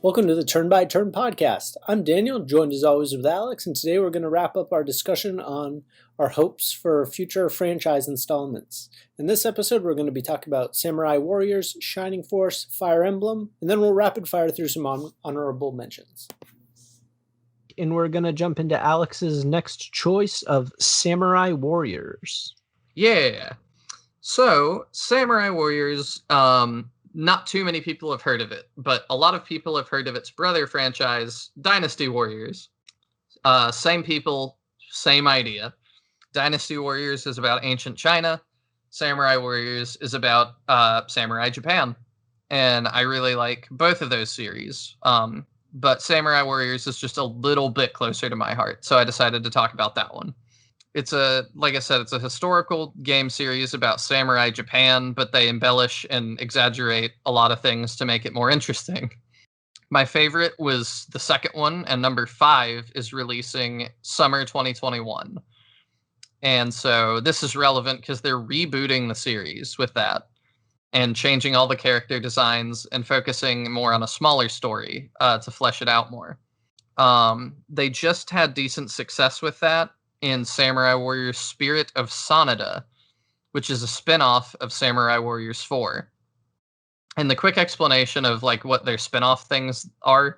Welcome to the Turn by Turn podcast. I'm Daniel, joined as always with Alex, and today we're going to wrap up our discussion on our hopes for future franchise installments. In this episode, we're going to be talking about Samurai Warriors, Shining Force, Fire Emblem, and then we'll rapid fire through some honorable mentions. And we're going to jump into Alex's next choice of Samurai Warriors. Yeah. So, Samurai Warriors, not too many people have heard of it, but a lot of people have heard of its brother franchise, Dynasty Warriors. Same people, same idea. Dynasty Warriors is about ancient China. Samurai Warriors is about Samurai Japan. And I really like both of those series. But Samurai Warriors is just a little bit closer to my heart, so I decided to talk about that one. It's like I said, it's a historical game series about Samurai Japan, but they embellish and exaggerate a lot of things to make it more interesting. My favorite was the second one, and number 5 is releasing summer 2021. And so this is relevant because they're rebooting the series with that and changing all the character designs and focusing more on a smaller story to flesh it out more. They just had decent success with that in Samurai Warriors Spirit of Sonneta, which is a spin-off of Samurai Warriors 4. And the quick explanation of like what their spin-off things are,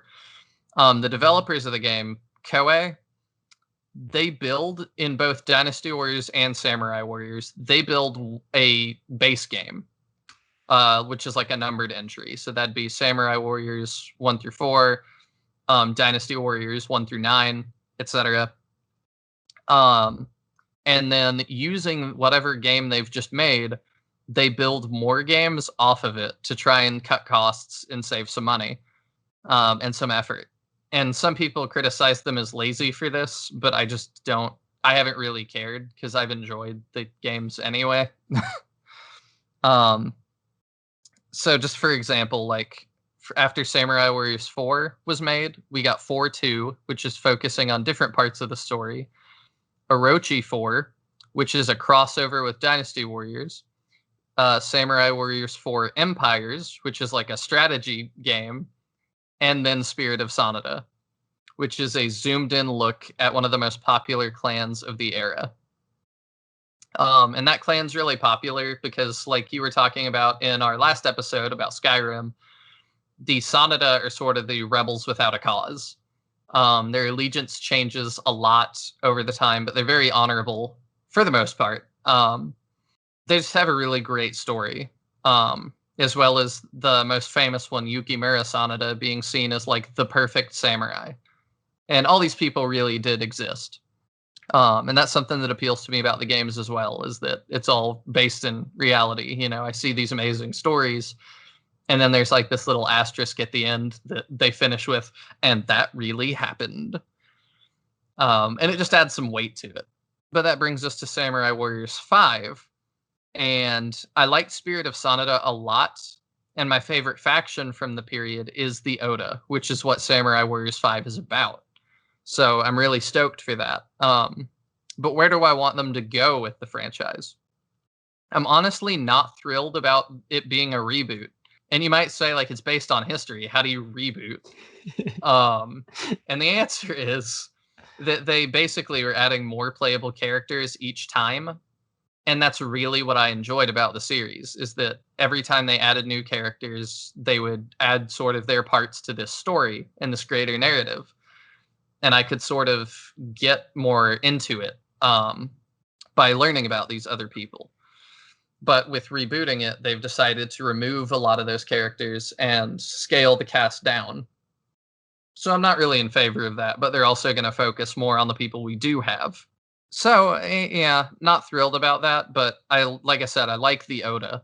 the developers of the game, Koei, they build in both Dynasty Warriors and Samurai Warriors, they build a base game, which is like a numbered entry. So that'd be Samurai Warriors 1 through 4, Dynasty Warriors 1 through 9, etc. And then using whatever game they've just made, they build more games off of it to try and cut costs and save some money, and some effort. And some people criticize them as lazy for this, but I just don't. I haven't really cared because I've enjoyed the games anyway. So just for example, like after Samurai Warriors 4 was made, we got 4-2, which is focusing on different parts of the story. Orochi 4, which is a crossover with Dynasty Warriors. Samurai Warriors 4 Empires, which is like a strategy game. And then Spirit of Sonneta, which is a zoomed-in look at one of the most popular clans of the era. And that clan's really popular because, like you were talking about in our last episode about Skyrim, the Sonneta are sort of the rebels without a cause. Their allegiance changes a lot over the time, but they're very honorable for the most part. They just have a really great story, as well as the most famous one, Yukimura Sonneta, being seen as like the perfect samurai. And all these people really did exist. And that's something that appeals to me about the games as well, is that it's all based in reality. You know, I see these amazing stories, and then there's like this little asterisk at the end that they finish with, and that really happened. And it just adds some weight to it. But that brings us to Samurai Warriors 5. And I like Spirit of Sonneta a lot. And my favorite faction from the period is the Oda, which is what Samurai Warriors 5 is about. So I'm really stoked for that. But where do I want them to go with the franchise? I'm honestly not thrilled about it being a reboot. And you might say, like, it's based on history. How do you reboot? And the answer is that they basically are adding more playable characters each time. And that's really what I enjoyed about the series, is that every time they added new characters, they would add sort of their parts to this story and this greater narrative. And I could sort of get more into it by learning about these other people. But with rebooting it, they've decided to remove a lot of those characters and scale the cast down. So I'm not really in favor of that, but they're also going to focus more on the people we do have. So, yeah, not thrilled about that, but like I said, I like the Oda.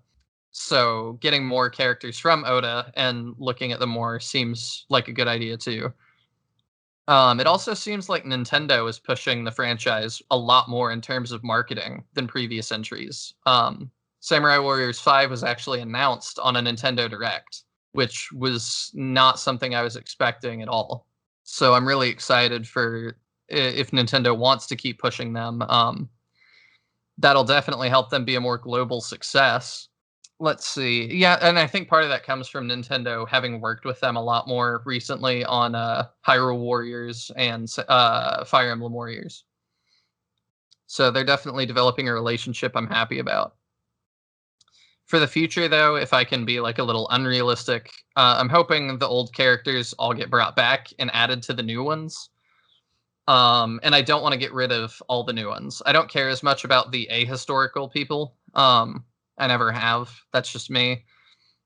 So getting more characters from Oda and looking at them more seems like a good idea too. It also seems like Nintendo is pushing the franchise a lot more in terms of marketing than previous entries. Samurai Warriors 5 was actually announced on a Nintendo Direct, which was not something I was expecting at all. So I'm really excited for if Nintendo wants to keep pushing them. That'll definitely help them be a more global success. Let's see. Yeah, and I think part of that comes from Nintendo having worked with them a lot more recently on Hyrule Warriors and Fire Emblem Warriors. So they're definitely developing a relationship I'm happy about. For the future, though, if I can be like a little unrealistic, I'm hoping the old characters all get brought back and added to the new ones. And I don't want to get rid of all the new ones. I don't care as much about the ahistorical people. I never have. That's just me.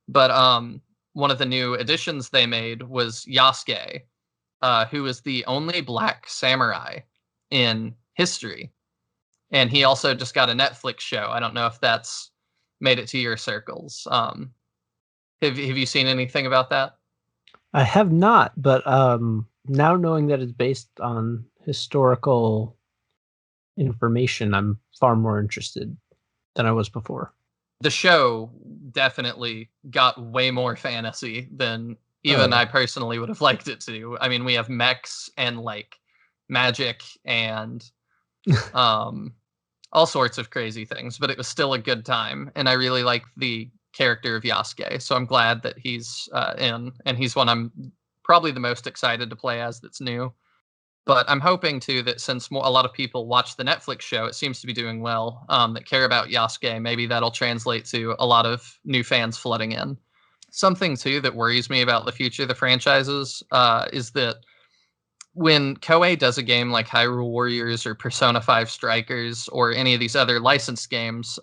But one of the new additions they made was Yasuke, who is the only black samurai in history. And he also just got a Netflix show. I don't know if that's made it to your circles. Have you seen anything about that? I have not, but now knowing that it's based on historical information, I'm far more interested than I was before. The show definitely got way more fantasy than Oh, even yeah. I personally would have liked it to. I mean, we have mechs and like magic and um all sorts of crazy things, but it was still a good time, and I really like the character of Yasuke, so I'm glad that he's in, and he's one I'm probably the most excited to play as that's new. But I'm hoping too that since a lot of people watch the Netflix show, it seems to be doing well, that care about Yasuke, maybe that'll translate to a lot of new fans flooding in. Something too that worries me about the future of the franchises is that when Koei does a game like Hyrule Warriors or Persona 5 Strikers or any of these other licensed games,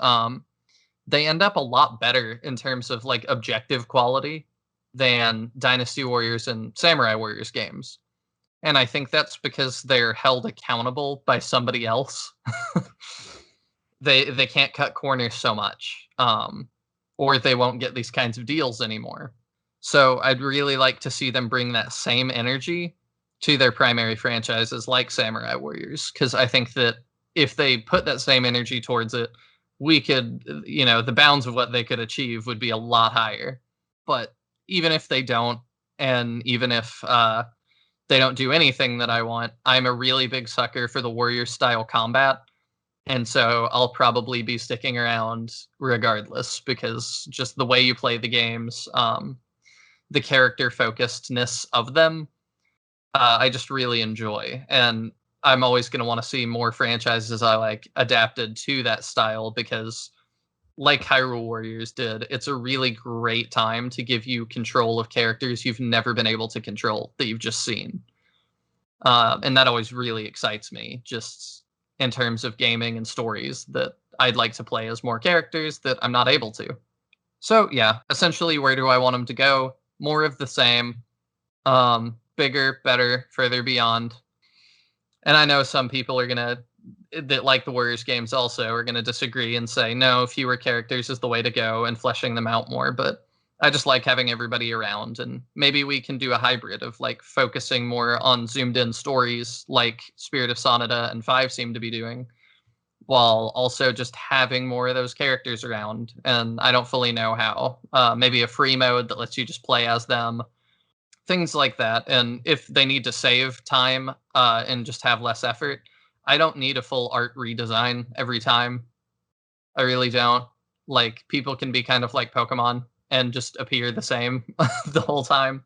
they end up a lot better in terms of like objective quality than Dynasty Warriors and Samurai Warriors games. And I think that's because they're held accountable by somebody else. They can't cut corners so much, or they won't get these kinds of deals anymore. So I'd really like to see them bring that same energy to their primary franchises like Samurai Warriors, because I think that if they put that same energy towards it, we could, the bounds of what they could achieve would be a lot higher. But even if they don't, and even if they don't do anything that I want, I'm a really big sucker for the warrior style combat. And so I'll probably be sticking around regardless, because just the way you play the games, the character focusedness of them, I just really enjoy. And I'm always going to want to see more franchises I like adapted to that style, because like Hyrule Warriors did, it's a really great time to give you control of characters you've never been able to control that you've just seen. And that always really excites me, just in terms of gaming and stories that I'd like to play as more characters that I'm not able to. So yeah, essentially, where do I want them to go? More of the same, bigger, better, further beyond. And I know some people are gonna that like the Warriors games also are gonna disagree and say no, fewer characters is the way to go and fleshing them out more. But I just like having everybody around, and maybe we can do a hybrid of like focusing more on zoomed in stories like Spirit of Sonneta and 5 seem to be doing, while also just having more of those characters around. And I don't fully know how. Maybe a free mode that lets you just play as them, things like that. And if they need to save time and just have less effort, I don't need a full art redesign every time. I really don't. Like, people can be kind of like Pokemon and just appear the same the whole time.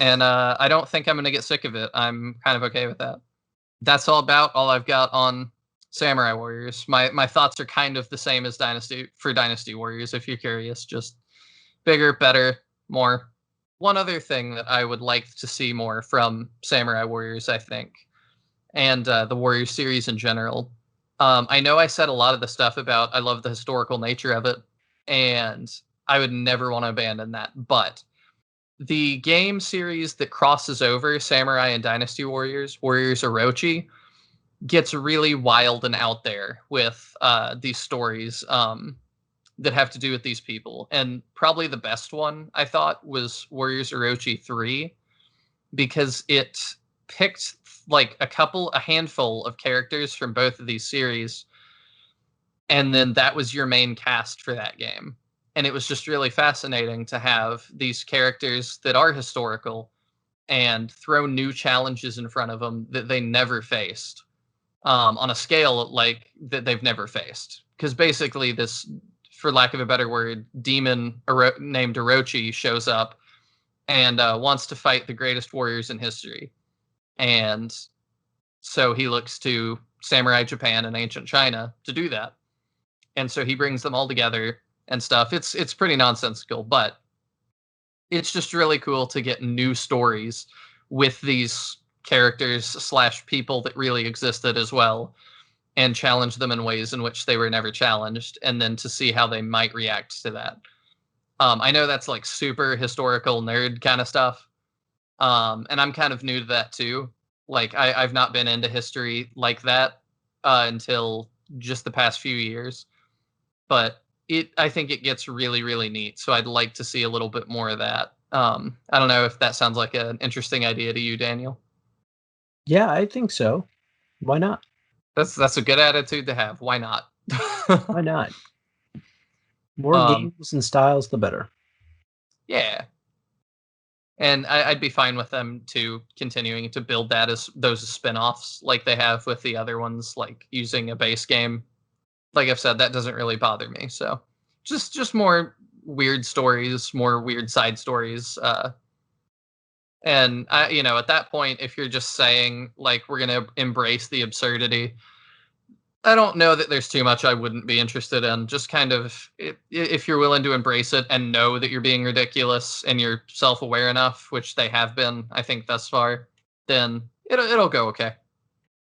And I don't think I'm going to get sick of it. I'm kind of okay with that. That's all I've got on Samurai Warriors. My thoughts are kind of the same as Dynasty Warriors, if you're curious. Just bigger, better, more. One other thing that I would like to see more from Samurai Warriors, I think, and the Warriors series in general. I know I said a lot of the stuff about I love the historical nature of it, and I would never want to abandon that. But the game series that crosses over Samurai and Dynasty Warriors, Warriors Orochi, gets really wild and out there with these stories that have to do with these people. And probably the best one, I thought, was Warriors Orochi 3, because it picked like a handful of characters from both of these series, and then that was your main cast for that game. And it was just really fascinating to have these characters that are historical and throw new challenges in front of them that they never faced, on a scale like that they've never faced. Because basically, this for lack of a better word, demon named Orochi shows up and wants to fight the greatest warriors in history. And so he looks to samurai Japan and ancient China to do that. And so he brings them all together and stuff. It's pretty nonsensical, but it's just really cool to get new stories with these characters / people that really existed as well, and challenge them in ways in which they were never challenged, and then to see how they might react to that. I know that's like super historical nerd kind of stuff, and I'm kind of new to that too. Like I've not been into history like that until just the past few years, but I think it gets really, really neat. So I'd like to see a little bit more of that. I don't know if that sounds like an interesting idea to you, Daniel. Yeah, I think so. Why not? That's a good attitude to have. Why not? Why not? More games and styles, the better. Yeah. And I'd be fine with them too continuing to build that as those spin-offs like they have with the other ones, like using a base game. Like I've said, that doesn't really bother me. So just more weird stories, more weird side stories. And at that point, if you're just saying like we're gonna embrace the absurdity, I don't know that there's too much I wouldn't be interested in. Just kind of if you're willing to embrace it and know that you're being ridiculous and you're self-aware enough, which they have been, I think, thus far, then it'll go okay.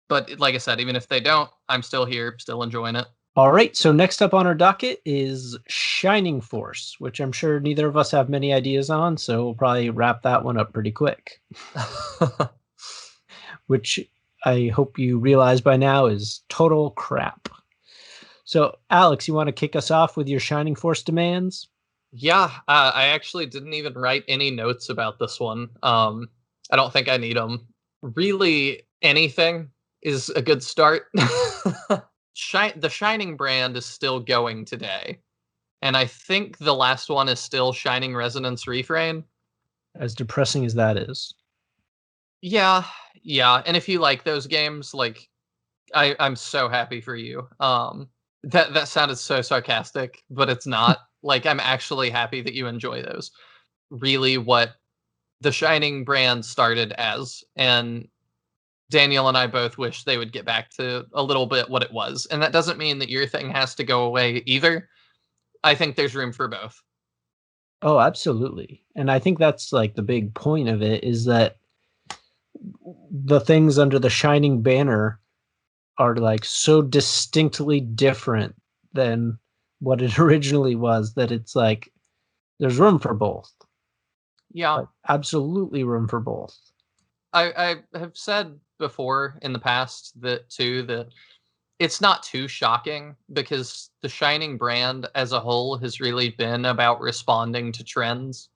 But like I said, even if they don't, I'm still here, still enjoying it. All right, so next up on our docket is Shining Force, which I'm sure neither of us have many ideas on, so we'll probably wrap that one up pretty quick. Which I hope you realize by now is total crap. So, Alex, you want to kick us off with your Shining Force demands? Yeah, I actually didn't even write any notes about this one. I don't think I need them. Really, anything is a good start. The Shining brand is still going today. And I think the last one is still Shining Resonance Refrain. As depressing as that is. Yeah. And if you like those games, like I'm so happy for you. That sounded so sarcastic, but it's not. Like I'm actually happy that you enjoy those. Really what the Shining brand started as, and Daniel and I both wish they would get back to a little bit what it was. And that doesn't mean that your thing has to go away either. I think there's room for both. Oh, absolutely. And I think that's like the big point of it, is that the things under the Shining banner are like so distinctly different than what it originally was that it's like there's room for both. Yeah. Like, absolutely room for both. I have said before in the past that it's not too shocking, because the Shining brand as a whole has really been about responding to trends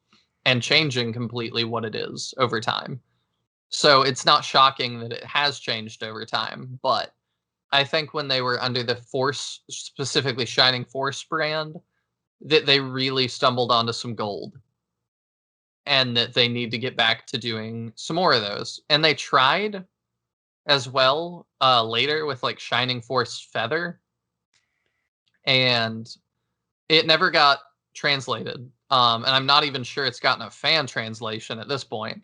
and changing completely what it is over time. So it's not shocking that it has changed over time, but I think when they were under the Force, specifically Shining Force brand, that they really stumbled onto some gold, and that they need to get back to doing some more of those. And they tried as well later with like Shining Force Feather, and it never got translated. And I'm not even sure it's gotten a fan translation at this point.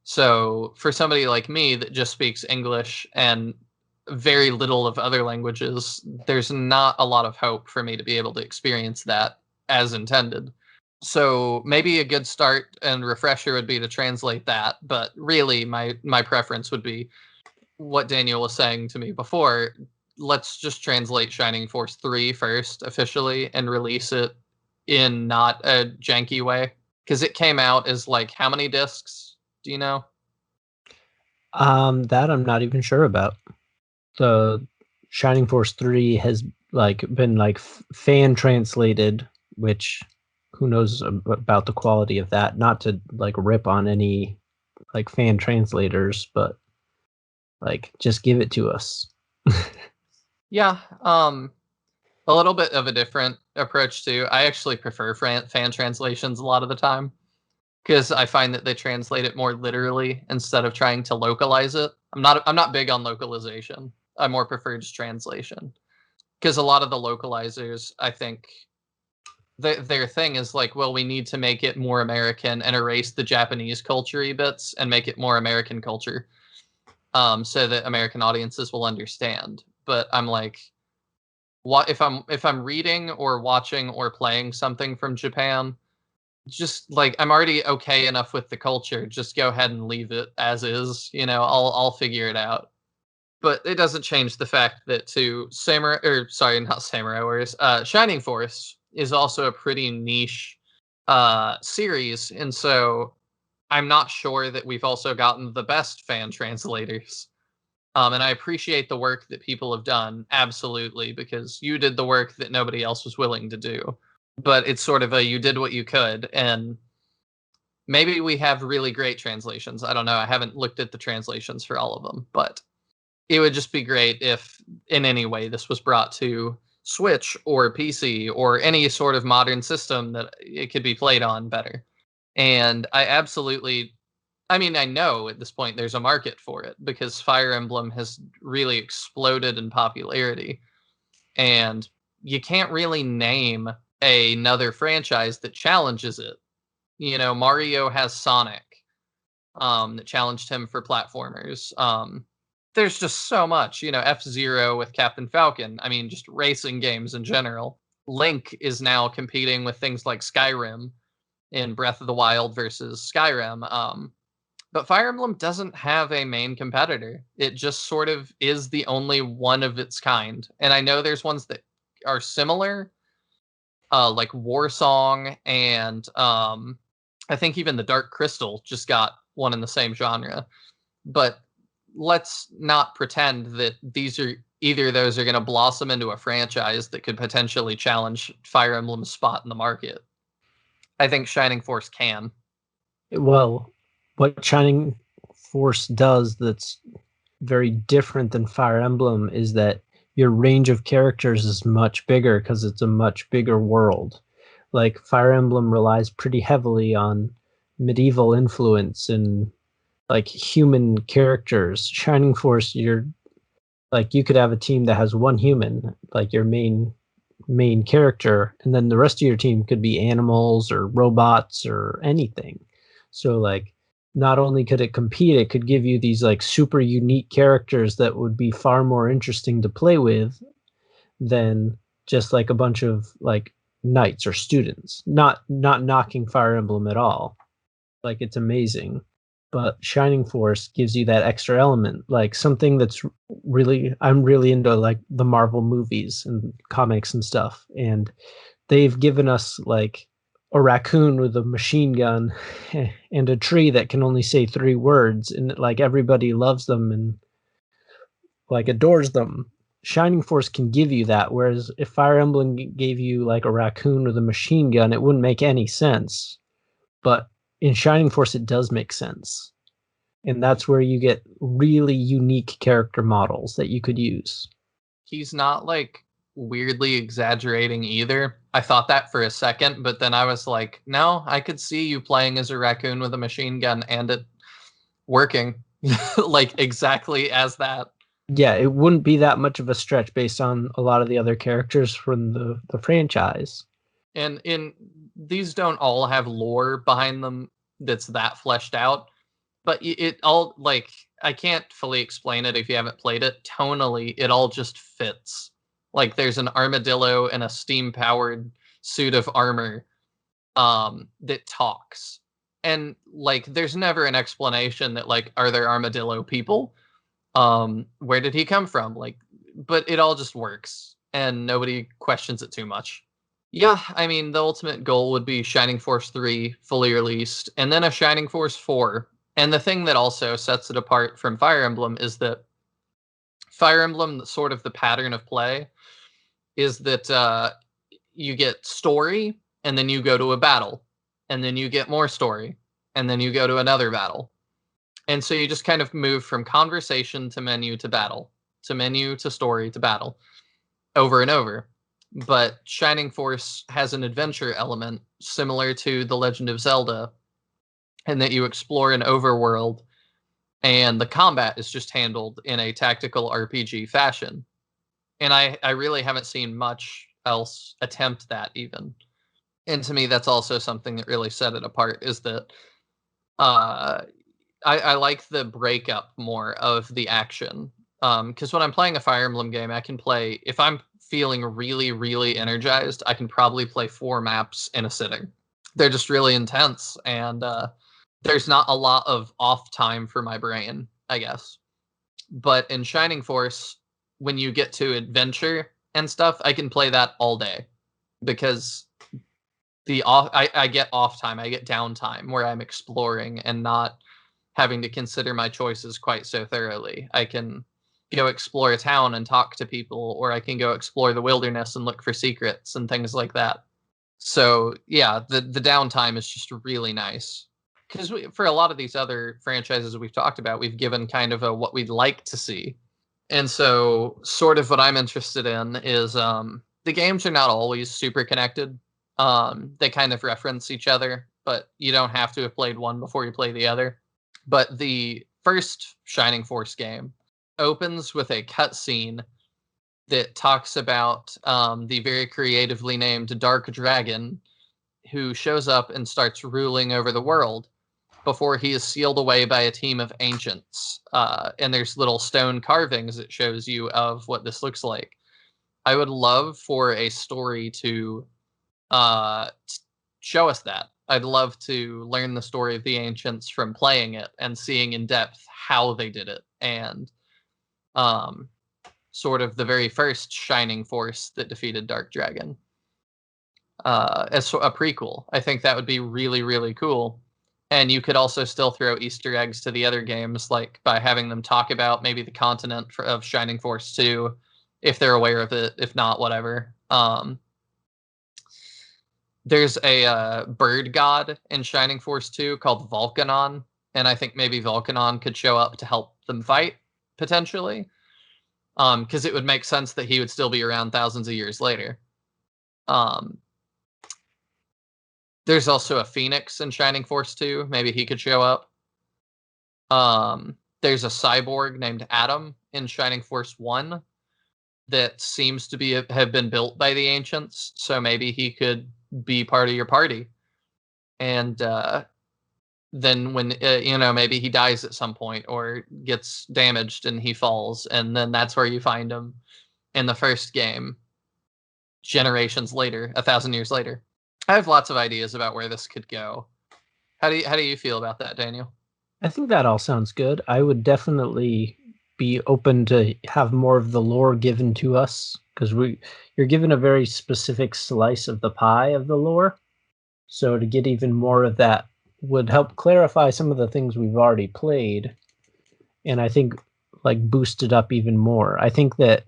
So for somebody like me that just speaks English and very little of other languages, there's not a lot of hope for me to be able to experience that as intended. So maybe a good start and refresher would be to translate that. But really, my preference would be what Daniel was saying to me before. Let's just translate Shining Force 3 first officially and release it in not a janky way. Because it came out as like, how many discs? Do you know? That I'm not even sure about. The Shining Force 3 has like been like fan translated, which who knows about the quality of that. Not to like rip on any like fan translators, but like just give it to us. Yeah, a little bit of a different approach too. I actually prefer fan translations a lot of the time, because I find that they translate it more literally instead of trying to localize it. I'm not big on localization. I more prefer just translation, because a lot of the localizers, I think, their thing is like, well, we need to make it more American and erase the Japanese culture-y bits and make it more American culture, so that American audiences will understand. But I'm like, what if I'm reading or watching or playing something from Japan? Just like, I'm already okay enough with the culture. Just go ahead and leave it as is. I'll figure it out. But it doesn't change the fact that to Samurai, or sorry, not Samurai Warriors, Shining Force is also a pretty niche series, and so I'm not sure that we've also gotten the best fan translators. And I appreciate the work that people have done, absolutely, because you did the work that nobody else was willing to do. But it's sort of you did what you could, and maybe we have really great translations. I don't know. I haven't looked at the translations for all of them, but it would just be great if in any way this was brought to Switch or PC or any sort of modern system that it could be played on better. And I mean, I know at this point there's a market for it because Fire Emblem has really exploded in popularity. And you can't really name another franchise that challenges it. Mario has Sonic, that challenged him for platformers. There's just so much, F-Zero with Captain Falcon. I mean, just racing games in general. Link is now competing with things like Skyrim in Breath of the Wild versus Skyrim. But Fire Emblem doesn't have a main competitor. It just sort of is the only one of its kind. And I know there's ones that are similar, like Warsong, and I think even the Dark Crystal just got one in the same genre. But let's not pretend that either of those are going to blossom into a franchise that could potentially challenge Fire Emblem's spot in the market. I think Shining Force can. Well, what Shining Force does that's very different than Fire Emblem is that your range of characters is much bigger because it's a much bigger world. Like Fire Emblem relies pretty heavily on medieval influence and like human characters. Shining Force, you could have a team that has one human, like your main character, and then the rest of your team could be animals or robots or anything. So like not only could it compete, it could give you these like super unique characters that would be far more interesting to play with than just like a bunch of like knights or students. Not knocking Fire Emblem at all. Like it's amazing. But Shining Force gives you that extra element, like something that's I'm really into like the Marvel movies and comics and stuff. And they've given us like a raccoon with a machine gun and a tree that can only say 3 words, and like everybody loves them and like adores them. Shining Force can give you that, whereas if Fire Emblem gave you like a raccoon with a machine gun, it wouldn't make any sense. But in Shining Force, it does make sense. And that's where you get really unique character models that you could use. He's not like weirdly exaggerating either. I thought that for a second, but then I was like, no, I could see you playing as a raccoon with a machine gun and it working like exactly as that. Yeah, it wouldn't be that much of a stretch based on a lot of the other characters from the franchise. And these don't all have lore behind them that's that fleshed out, but it all, like, I can't fully explain it if you haven't played it. Tonally, it all just fits. Like, there's an armadillo in a steam-powered suit of armor that talks. And, like, there's never an explanation that, like, are there armadillo people? Where did he come from? Like, but it all just works, and nobody questions it too much. Yeah, I mean, the ultimate goal would be Shining Force 3 fully released, and then a Shining Force 4. And the thing that also sets it apart from Fire Emblem is that Fire Emblem, sort of the pattern of play, is that you get story, and then you go to a battle, and then you get more story, and then you go to another battle. And so you just kind of move from conversation to menu to battle, to menu to story to battle, over and over. But Shining Force has an adventure element similar to The Legend of Zelda, in that you explore an overworld, and the combat is just handled in a tactical RPG fashion. And I really haven't seen much else attempt that even. And to me, that's also something that really set it apart, is that I like the breakup more of the action. Because when I'm playing a Fire Emblem game, I can play, if I'm feeling really, really energized, I can probably play 4 maps in a sitting. They're just really intense, and there's not a lot of off time for my brain, I guess. But in Shining Force, when you get to adventure and stuff, I can play that all day, because I get off time, I get downtime where I'm exploring and not having to consider my choices quite so thoroughly. I can go explore a town and talk to people, or I can go explore the wilderness and look for secrets and things like that. So yeah, the downtime is just really nice, because for a lot of these other franchises we've talked about, we've given kind of a what we'd like to see. And so sort of what I'm interested in is the games are not always super connected. They kind of reference each other, but you don't have to have played one before you play the other. But the first Shining Force game opens with a cutscene that talks about the very creatively named Dark Dragon, who shows up and starts ruling over the world before he is sealed away by a team of ancients. And there's little stone carvings that shows you of what this looks like. I would love for a story to show us that. I'd love to learn the story of the ancients from playing it and seeing in depth how they did it, and sort of the very first Shining Force that defeated Dark Dragon. As a prequel, I think that would be really, really cool. And you could also still throw Easter eggs to the other games, like by having them talk about maybe the continent of Shining Force 2, if they're aware of it. If not, whatever. There's a bird god in Shining Force 2 called Volcanon, and I think maybe Volcanon could show up to help them fight, potentially. Because it would make sense that he would still be around thousands of years later. There's also a Phoenix in Shining Force 2. Maybe he could show up. There's a cyborg named Adam in Shining Force 1 that seems to have been built by the ancients, so maybe he could be part of your party. And then when maybe he dies at some point or gets damaged and he falls, and then that's where you find him in the first game generations later, 1,000 years later. I have lots of ideas about where this could go. How do you feel about that, Daniel? I think that all sounds good. I would definitely be open to have more of the lore given to us, because you're given a very specific slice of the pie of the lore. So to get even more of that would help clarify some of the things we've already played, and I think like boost it up even more. I think that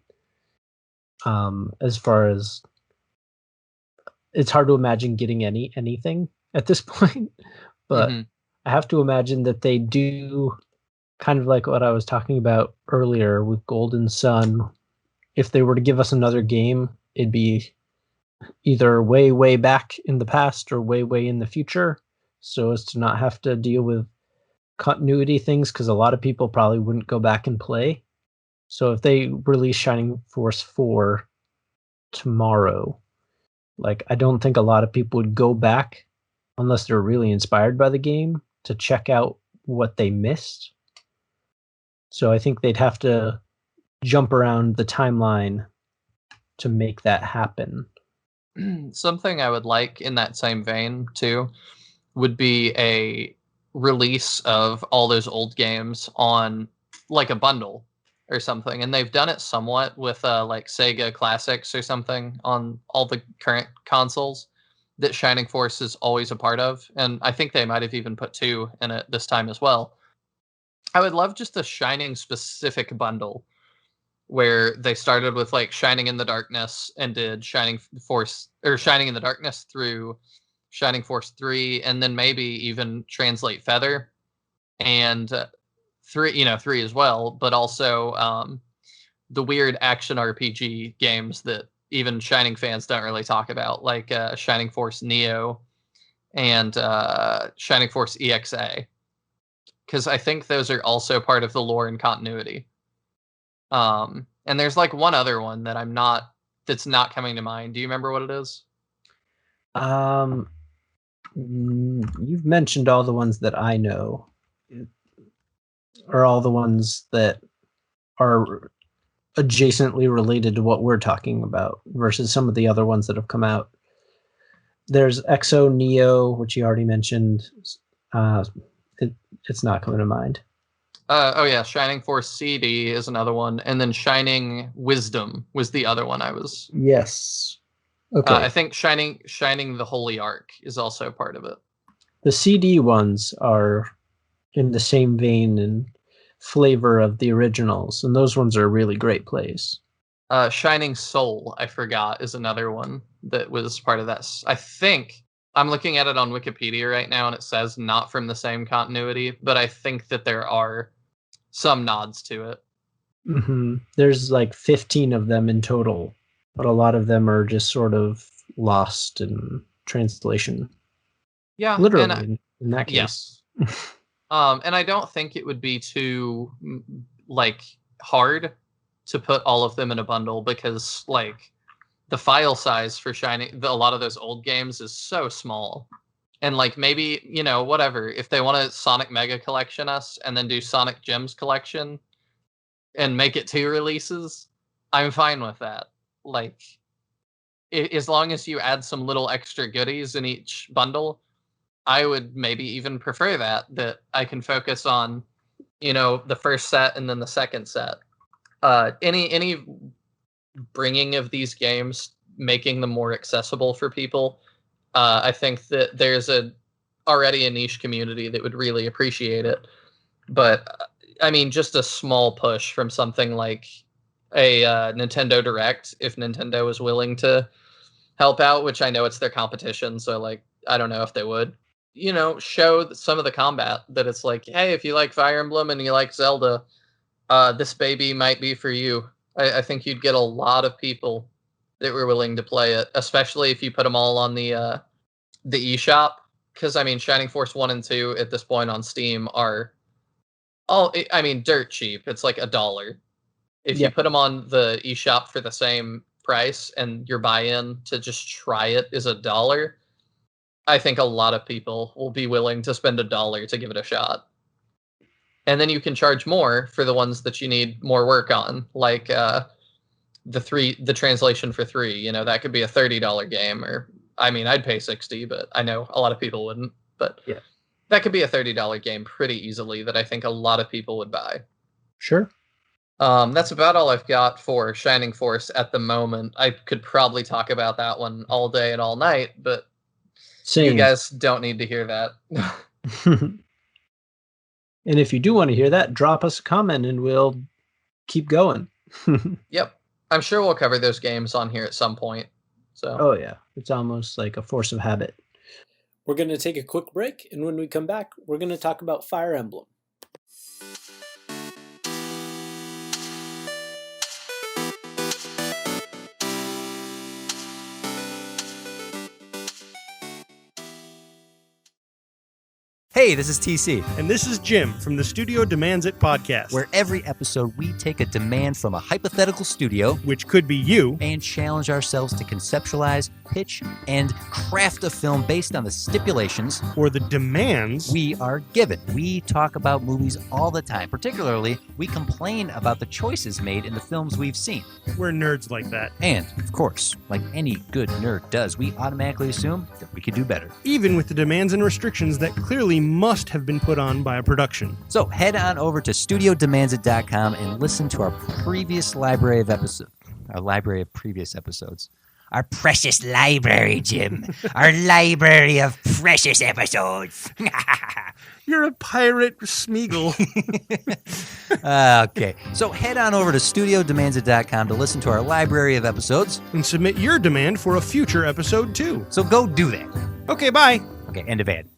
as far as, it's hard to imagine getting anything at this point, but I have to imagine that they do kind of like what I was talking about earlier with Golden Sun. If they were to give us another game, it'd be either way, way back in the past or way, way in the future, so as to not have to deal with continuity things, because a lot of people probably wouldn't go back and play. So if they release Shining Force 4 tomorrow, like, I don't think a lot of people would go back unless they're really inspired by the game to check out what they missed. So I think they'd have to jump around the timeline to make that happen. Something I would like in that same vein, too, would be a release of all those old games on, like, a bundle or something. And they've done it somewhat with, like, Sega Classics or something on all the current consoles that Shining Force is always a part of. And I think they might have even put 2 in it this time as well. I would love just a Shining-specific bundle where they started with like Shining in the Darkness and did Shining Force, or Shining in the Darkness through Shining Force 3, and then maybe even translate Feather and 3 as well, but also the weird action RPG games that even Shining fans don't really talk about, like Shining Force Neo and Shining Force EXA, because I think those are also part of the lore and continuity. And there's like one other one that that's not coming to mind. Do you remember what it is? You've mentioned all the ones that I know, or all the ones that are adjacently related to what we're talking about versus some of the other ones that have come out. There's Exo Neo, which you already mentioned. It's not coming to mind. Shining Force CD is another one, and then Shining Wisdom was the other one I was. Yes. Okay. I think Shining the Holy Ark is also part of it. The CD ones are in the same vein and flavor of the originals, and those ones are really great plays. Shining Soul, I forgot, is another one that was part of that. I think I'm looking at it on Wikipedia right now, and it says not from the same continuity, but I think that there are some nods to it. Mm-hmm. There's like 15 of them in total, but a lot of them are just sort of lost in translation. Yeah, literally in that case. Yes. And I don't think it would be too hard to put all of them in a bundle, because the file size for Shining, a lot of those old games is so small. And maybe, whatever, if they want to Sonic Mega Collection us and then do Sonic Gems Collection and make it 2 releases, I'm fine with that. As long as you add some little extra goodies in each bundle, I would maybe even prefer that I can focus on, the first set and then the second set. Any bringing of these games, making them more accessible for people, I think that there's already a niche community that would really appreciate it. But I mean, just a small push from something like a Nintendo Direct, if Nintendo is willing to help out, which I know it's their competition, so I don't know if they would. Show some of the combat, that it's hey, if you like Fire Emblem and you like Zelda, this baby might be for you. I think you'd get a lot of people that were willing to play it, especially if you put them all on the eShop. Because, I mean, Shining Force 1 and 2 at this point on Steam are dirt cheap. It's $1. If you put them on the eShop for the same price and your buy-in to just try it is $1, I think a lot of people will be willing to spend $1 to give it a shot. And then you can charge more for the ones that you need more work on, the translation for 3. That could be a $30 game, or I'd pay $60, but I know a lot of people wouldn't. But yeah, that could be a $30 game pretty easily that I think a lot of people would buy. Sure. That's about all I've got for Shining Force at the moment. I could probably talk about that one all day and all night, but you guys don't need to hear that. And if you do want to hear that, drop us a comment and we'll keep going. Yep. I'm sure we'll cover those games on here at some point. So. Oh, yeah. It's almost like a force of habit. We're going to take a quick break, and when we come back, we're going to talk about Fire Emblem. Hey, this is TC. And this is Jim from the Studio Demands It podcast. Where every episode we take a demand from a hypothetical studio, which could be you, and challenge ourselves to conceptualize, pitch, and craft a film based on the stipulations or the demands we are given. We talk about movies all the time. Particularly, we complain about the choices made in the films we've seen. We're nerds like that. And, of course, like any good nerd does, we automatically assume that we could do better. Even with the demands and restrictions that clearly must have been put on by a production. So head on over to studiodemandsit.com and listen to our previous library of episodes. Our library of previous episodes. Our precious library, Jim. Our library of precious episodes. You're a pirate, Smeagol. Okay. So head on over to studiodemandsit.com to listen to our library of episodes. And submit your demand for a future episode, too. So go do that. Okay, bye. Okay, end of ad.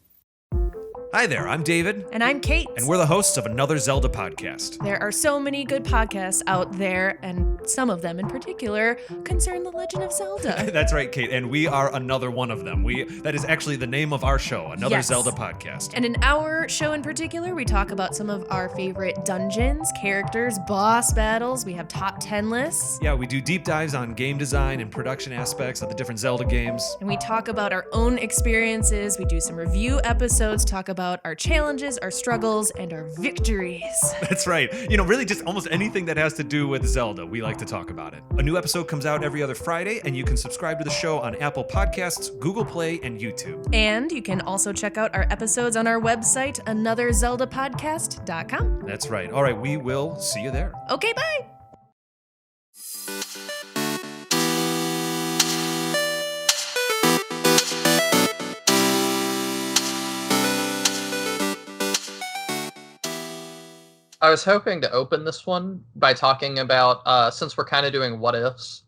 Hi there, I'm David. And I'm Kate. And we're the hosts of another Zelda podcast. There are so many good podcasts out there, and some of them in particular concern the Legend of Zelda. That's right, Kate, and we are another one of them. That is actually the name of our show, Another Zelda Podcast. And in our show in particular, we talk about some of our favorite dungeons, characters, boss battles. We have top 10 lists. Yeah, we do deep dives on game design and production aspects of the different Zelda games. And we talk about our own experiences. We do some review episodes, talk about our challenges, our struggles, and our victories. That's right. Really just almost anything that has to do with Zelda, we like to talk about it. A new episode comes out every other Friday, and you can subscribe to the show on Apple Podcasts, Google Play, and YouTube. And you can also check out our episodes on our website, anotherzeldapodcast.com. That's right. All right, we will see you there. Okay, bye! I was hoping to open this one by talking about, since we're kind of doing what ifs,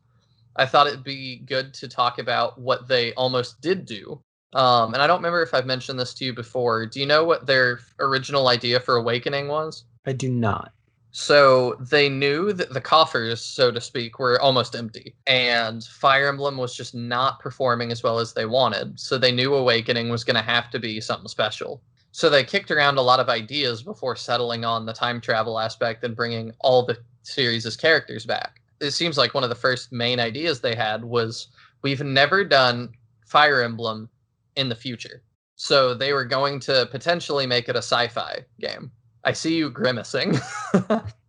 I thought it'd be good to talk about what they almost did do. And I don't remember if I've mentioned this to you before. Do you know what their original idea for Awakening was? I do not. So they knew that the coffers, so to speak, were almost empty, and Fire Emblem was just not performing as well as they wanted. So they knew Awakening was going to have to be something special. So they kicked around a lot of ideas before settling on the time travel aspect and bringing all the series' characters back. It seems like one of the first main ideas they had was, we've never done Fire Emblem in the future. So they were going to potentially make it a sci-fi game. I see you grimacing.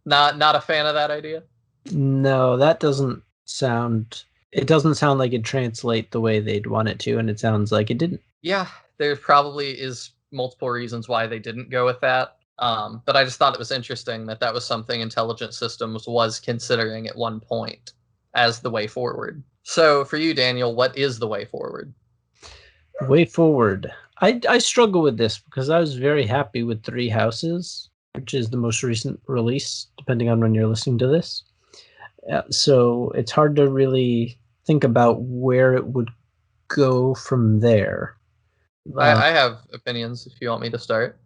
Not a fan of that idea? No, that doesn't sound... It doesn't sound like it'd translate the way they'd want it to, and it sounds like it didn't. Yeah, there probably is multiple reasons why they didn't go with that. But I just thought it was interesting that was something Intelligent Systems was considering at one point as the way forward. So for you, Daniel, what is the way forward? Way forward. I struggle with this because I was very happy with Three Houses, which is the most recent release, depending on when you're listening to this. So it's hard to really think about where it would go from there. I have opinions if you want me to start.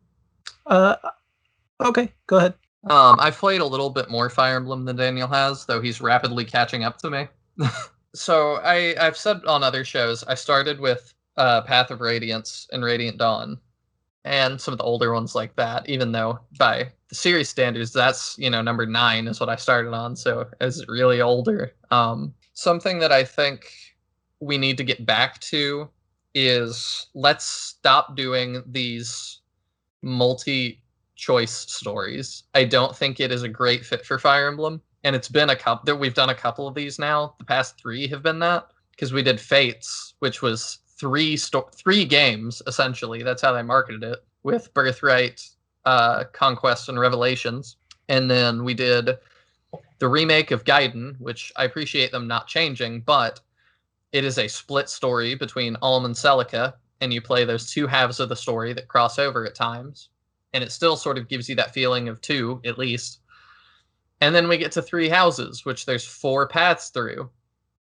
Okay, go ahead. I've played a little bit more Fire Emblem than Daniel has, though he's rapidly catching up to me. So I've said on other shows, I started with Path of Radiance and Radiant Dawn, and some of the older ones like that, even though by the series standards, that's, number 9 is what I started on, so it's really older. Something that I think we need to get back to is, let's stop doing these multi-choice stories. I don't think it is a great fit for Fire Emblem, and it's been we've done a couple of these now. The past 3 have been that, because we did Fates, which was 3 games, essentially. That's how they marketed it, with Birthright, Conquest, and Revelations. And then we did the remake of Gaiden, which I appreciate them not changing, but it is a split story between Alm and Celica, and you play those 2 halves of the story that cross over at times, and it still sort of gives you that feeling of 2, at least. And then we get to 3 Houses, which there's 4 paths through,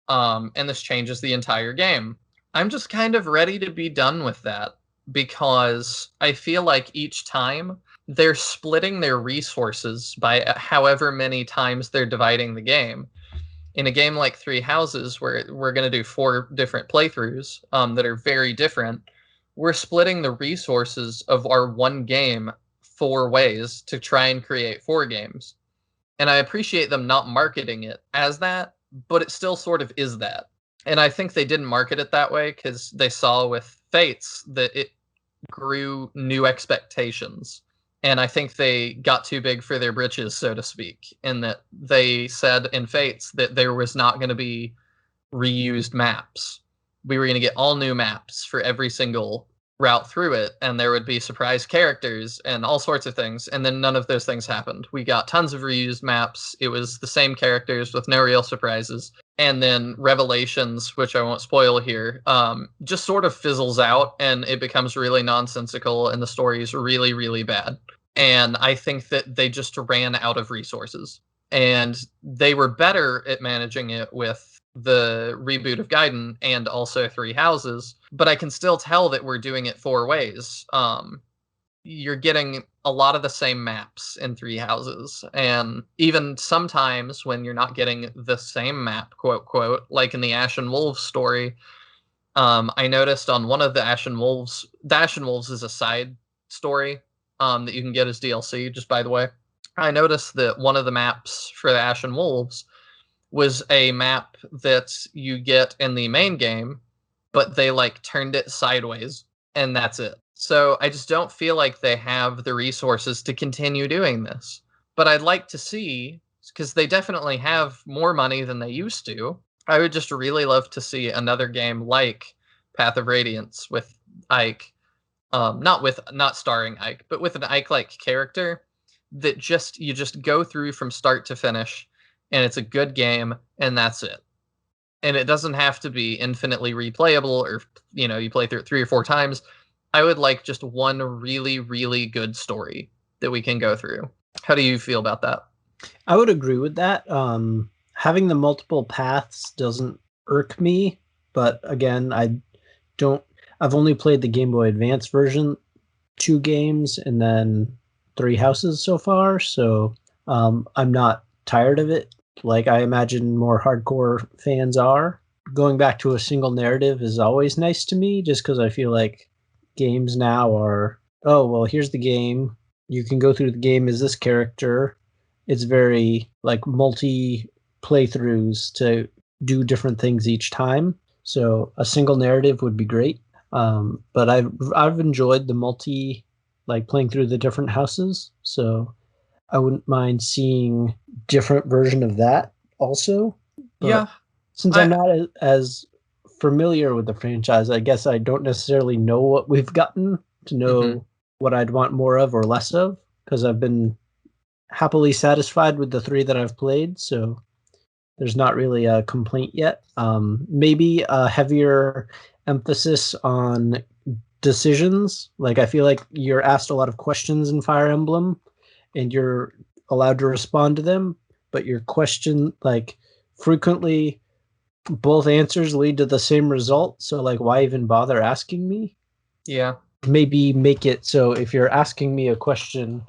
and this changes the entire game. I'm just kind of ready to be done with that, because I feel like each time they're splitting their resources by however many times they're dividing the game. In a game like 3 Houses, where we're going to do 4 different playthroughs that are very different, we're splitting the resources of our one game 4 ways to try and create 4 games. And I appreciate them not marketing it as that, but it still sort of is that. And I think they didn't market it that way because they saw with Fates that it grew new expectations. And I think they got too big for their britches, so to speak, in that they said in Fates that there was not going to be reused maps. We were going to get all new maps for every single route through it, and there would be surprise characters and all sorts of things, and then none of those things happened. We got tons of reused maps. It was the same characters with no real surprises. And then Revelations, which I won't spoil here, just sort of fizzles out, and it becomes really nonsensical, and the story is really, really bad. And I think that they just ran out of resources. And they were better at managing it with the reboot of Gaiden and also 3 Houses, but I can still tell that we're doing it 4 ways. you're getting a lot of the same maps in Three Houses. And even sometimes when you're not getting the same map, quote, quote, like in the Ashen Wolves story, I noticed on one of the Ashen Wolves is a side story that you can get as DLC, just by the way. I noticed that one of the maps for the Ashen Wolves was a map that you get in the main game, but they like turned it sideways, and that's it. So I just don't feel like they have the resources to continue doing this. But I'd like to see, because they definitely have more money than they used to. I would just really love to see another game like Path of Radiance with Ike, not starring Ike, but with an Ike-like character that you just go through from start to finish, and it's a good game, and that's it. And it doesn't have to be infinitely replayable, or you play through it 3 or 4 times. I would like just one really, really good story that we can go through. How do you feel about that? I would agree with that. Having the multiple paths doesn't irk me, but again, I've only played the Game Boy Advance version, 2 games, and then 3 Houses so far, so I'm not tired of it like I imagine more hardcore fans are. Going back to a single narrative is always nice to me, just because I feel like games now are, oh, well, here's the game. You can go through the game as this character. It's very like multi playthroughs to do different things each time. So a single narrative would be great. But I've enjoyed the multi, like playing through the different houses. So I wouldn't mind seeing different version of that also. But yeah. Since I'm not as familiar with the franchise, I guess I don't necessarily know what we've gotten to know what I'd want more of or less of, because I've been happily satisfied with the 3 that I've played. So there's not really a complaint yet. Maybe a heavier emphasis on decisions. Like I feel like you're asked a lot of questions in Fire Emblem and you're allowed to respond to them, but your question, like frequently both answers lead to the same result. So like, why even bother asking me? Yeah. Maybe make it so if you're asking me a question,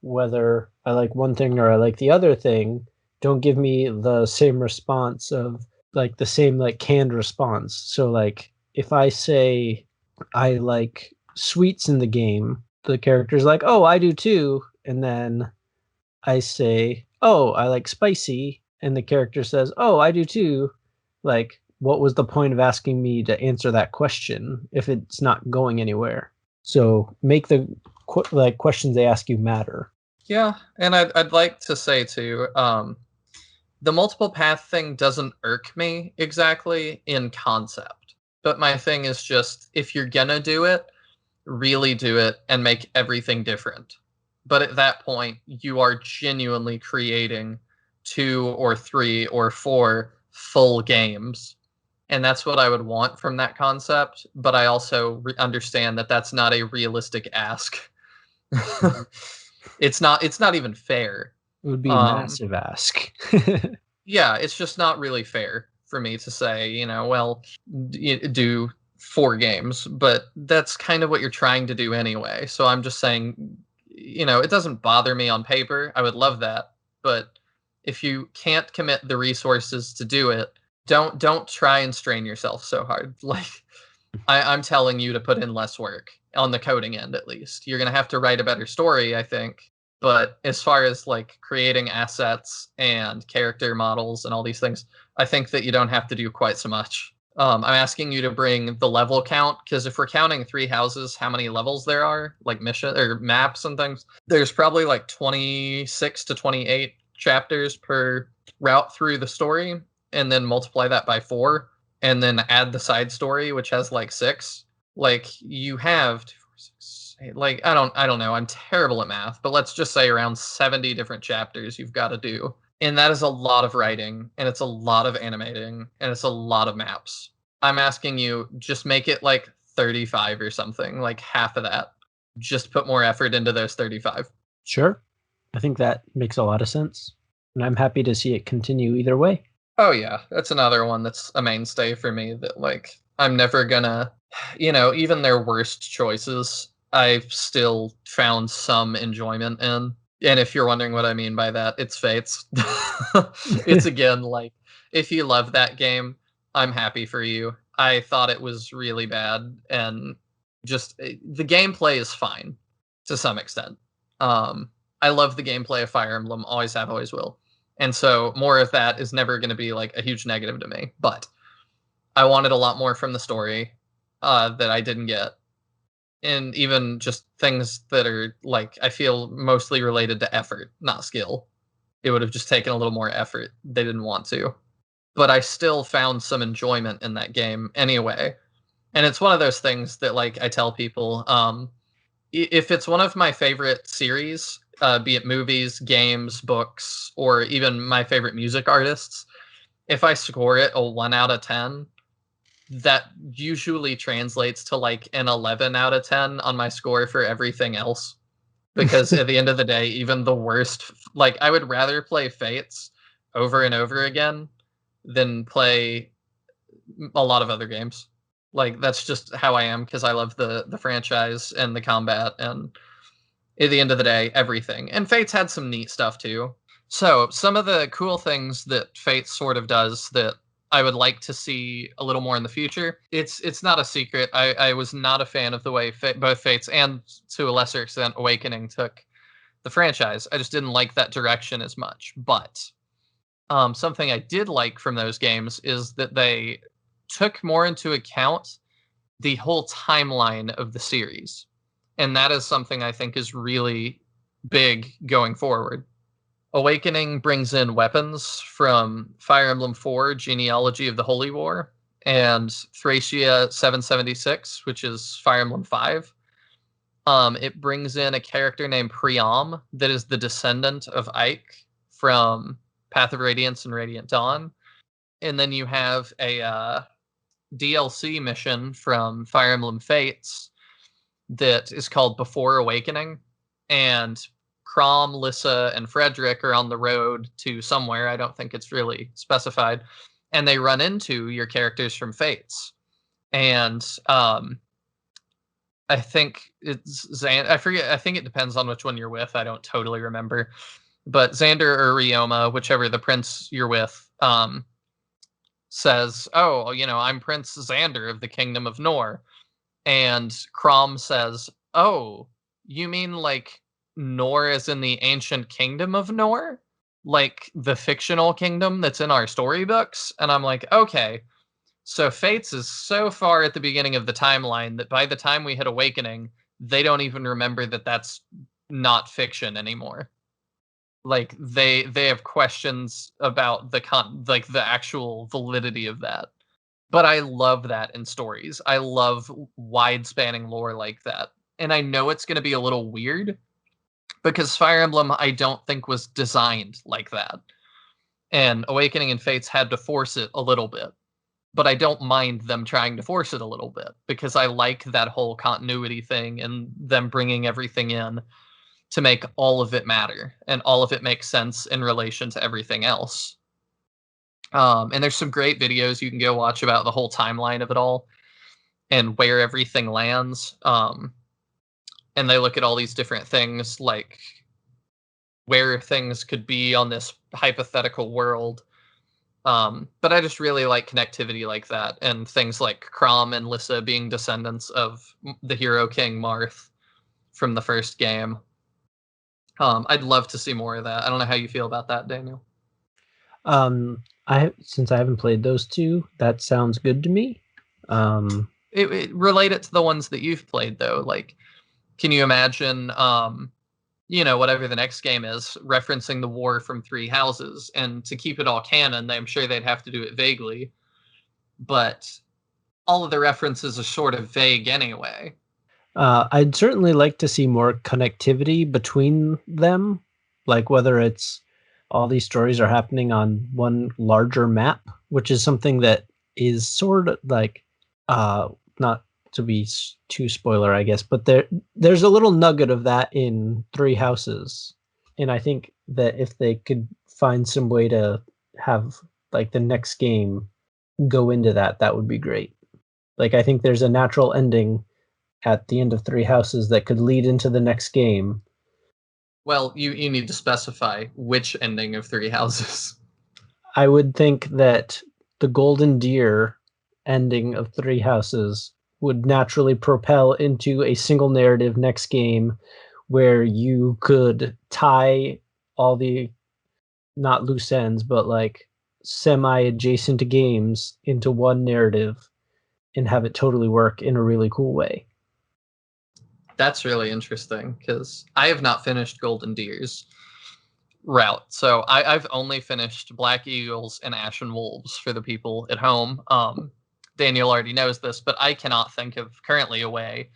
whether I like one thing or I like the other thing, don't give me the same response of like the same like canned response. So like if I say I like sweets in the game, the character's like, oh, I do too. And then I say, oh, I like spicy. And the character says, oh, I do too. Like, what was the point of asking me to answer that question if it's not going anywhere? So make the questions they ask you matter. Yeah, and I'd like to say too, the multiple path thing doesn't irk me exactly in concept. But my thing is just, if you're gonna do it, really do it and make everything different. But at that point, you are genuinely creating 2 or 3 or 4 full games. And that's what I would want from that concept. But I also understand that that's not a realistic ask. It's not even fair. It would be a massive ask. Yeah, it's just not really fair for me to say, well, do 4 games, but that's kind of what you're trying to do anyway. So I'm just saying, it doesn't bother me on paper. I would love that, but if you can't commit the resources to do it, don't try and strain yourself so hard. Like I'm telling you to put in less work on the coding end, at least. You're going to have to write a better story, I think. But as far as like creating assets and character models and all these things, I think that you don't have to do quite so much. I'm asking you to bring the level count, because if we're counting 3 houses, how many levels there are, like mission or maps and things, there's probably like 26 to 28 chapters per route through the story, and then multiply that by 4, and then add the side story, which has like 6. Like you have 2, 4, 6, 8, like I don't know. I'm terrible at math, but let's just say around 70 different chapters you've got to do. And that is a lot of writing, and it's a lot of animating, and it's a lot of maps. I'm asking you, just make it like 35 or something, like half of that. Just put more effort into those 35. Sure. I think that makes a lot of sense. And I'm happy to see it continue either way. Oh yeah, that's another one that's a mainstay for me that like I'm never gonna, even their worst choices, I've still found some enjoyment in. And if you're wondering what I mean by that, it's Fates. It's again like, if you love that game, I'm happy for you. I thought it was really bad, and just the gameplay is fine to some extent. I love the gameplay of Fire Emblem, always have, always will. And so more of that is never going to be like a huge negative to me. But I wanted a lot more from the story that I didn't get. And even just things that are like, I feel mostly related to effort, not skill. It would have just taken a little more effort. They didn't want to. But I still found some enjoyment in that game anyway. And it's one of those things that, like, I tell people, if it's one of my favorite series, be it movies, games, books, or even my favorite music artists, if I score it a 1 out of 10, that usually translates to like an 11 out of 10 on my score for everything else. Because at the end of the day, even the worst, like, I would rather play Fates over and over again than play a lot of other games. Like, that's just how I am, because I love the franchise and the combat, and at the end of the day, everything. And Fates had some neat stuff too. So some of the cool things that Fates sort of does that I would like to see a little more in the future. It's not a secret. I was not a fan of the way both Fates and, to a lesser extent, Awakening took the franchise. I just didn't like that direction as much. But something I did like from those games is that they took more into account the whole timeline of the series. And that is something I think is really big going forward. Awakening brings in weapons from Fire Emblem 4, Genealogy of the Holy War, and Thracia 776, which is Fire Emblem 5. It brings in a character named Priam that is the descendant of Ike from Path of Radiance and Radiant Dawn. And then you have a DLC mission from Fire Emblem Fates that is called Before Awakening. And Crom, Lissa, and Frederick are on the road to somewhere. I don't think it's really specified. And they run into your characters from Fates. And I think it's I forget. I think it depends on which one you're with. I don't totally remember. But Xander or Ryoma, whichever the prince you're with, says, "Oh, I'm Prince Xander of the Kingdom of Nor." And Crom says, "Oh, you mean like Nor as in the ancient kingdom of Nor? Like the fictional kingdom that's in our storybooks?" And I'm like, okay. So Fates is so far at the beginning of the timeline that by the time we hit Awakening, they don't even remember that that's not fiction anymore. Like they have questions about the actual validity of that. But I love that in stories. I love wide-spanning lore like that. And I know it's going to be a little weird because Fire Emblem, I don't think, was designed like that. And Awakening and Fates had to force it a little bit. But I don't mind them trying to force it a little bit because I like that whole continuity thing and them bringing everything in to make all of it matter and all of it make sense in relation to everything else. And there's some great videos you can go watch about the whole timeline of it all and where everything lands. And they look at all these different things, like where things could be on this hypothetical world. But I just really like connectivity like that, and things like Crom and Lissa being descendants of the hero king Marth from the first game. I'd love to see more of that. I don't know how you feel about that, Daniel. Since I haven't played those two, that sounds good to me. It relate it to the ones that you've played though. Like, can you imagine, whatever the next game is, referencing the war from Three Houses, and to keep it all canon, I'm sure they'd have to do it vaguely, but all of the references are sort of vague anyway. I'd certainly like to see more connectivity between them, like whether it's all these stories are happening on one larger map, which is something that is sort of like, not to be too spoiler, I guess, but there's a little nugget of that in Three Houses. And I think that if they could find some way to have like the next game go into that, that would be great. Like, I think there's a natural ending at the end of Three Houses that could lead into the next game. Well, you need to specify which ending of Three Houses. I would think that the Golden Deer ending of Three Houses would naturally propel into a single narrative next game where you could tie all the, not loose ends, but like semi-adjacent games into one narrative and have it totally work in a really cool way. That's really interesting because I have not finished Golden Deer's route. So I've only finished Black Eagles and Ashen Wolves for the people at home. Daniel already knows this, but I cannot think of currently a way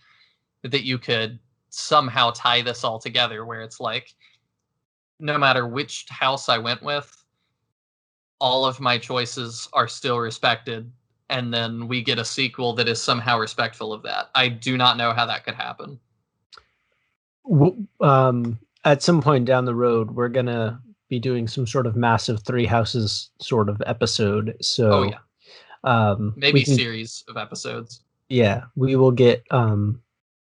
that you could somehow tie this all together where it's like, no matter which house I went with, all of my choices are still respected, and then we get a sequel that is somehow respectful of that. I do not know how that could happen. At some point down the road, we're gonna be doing some sort of massive Three Houses sort of episode. So, maybe series of episodes. Yeah, we will get.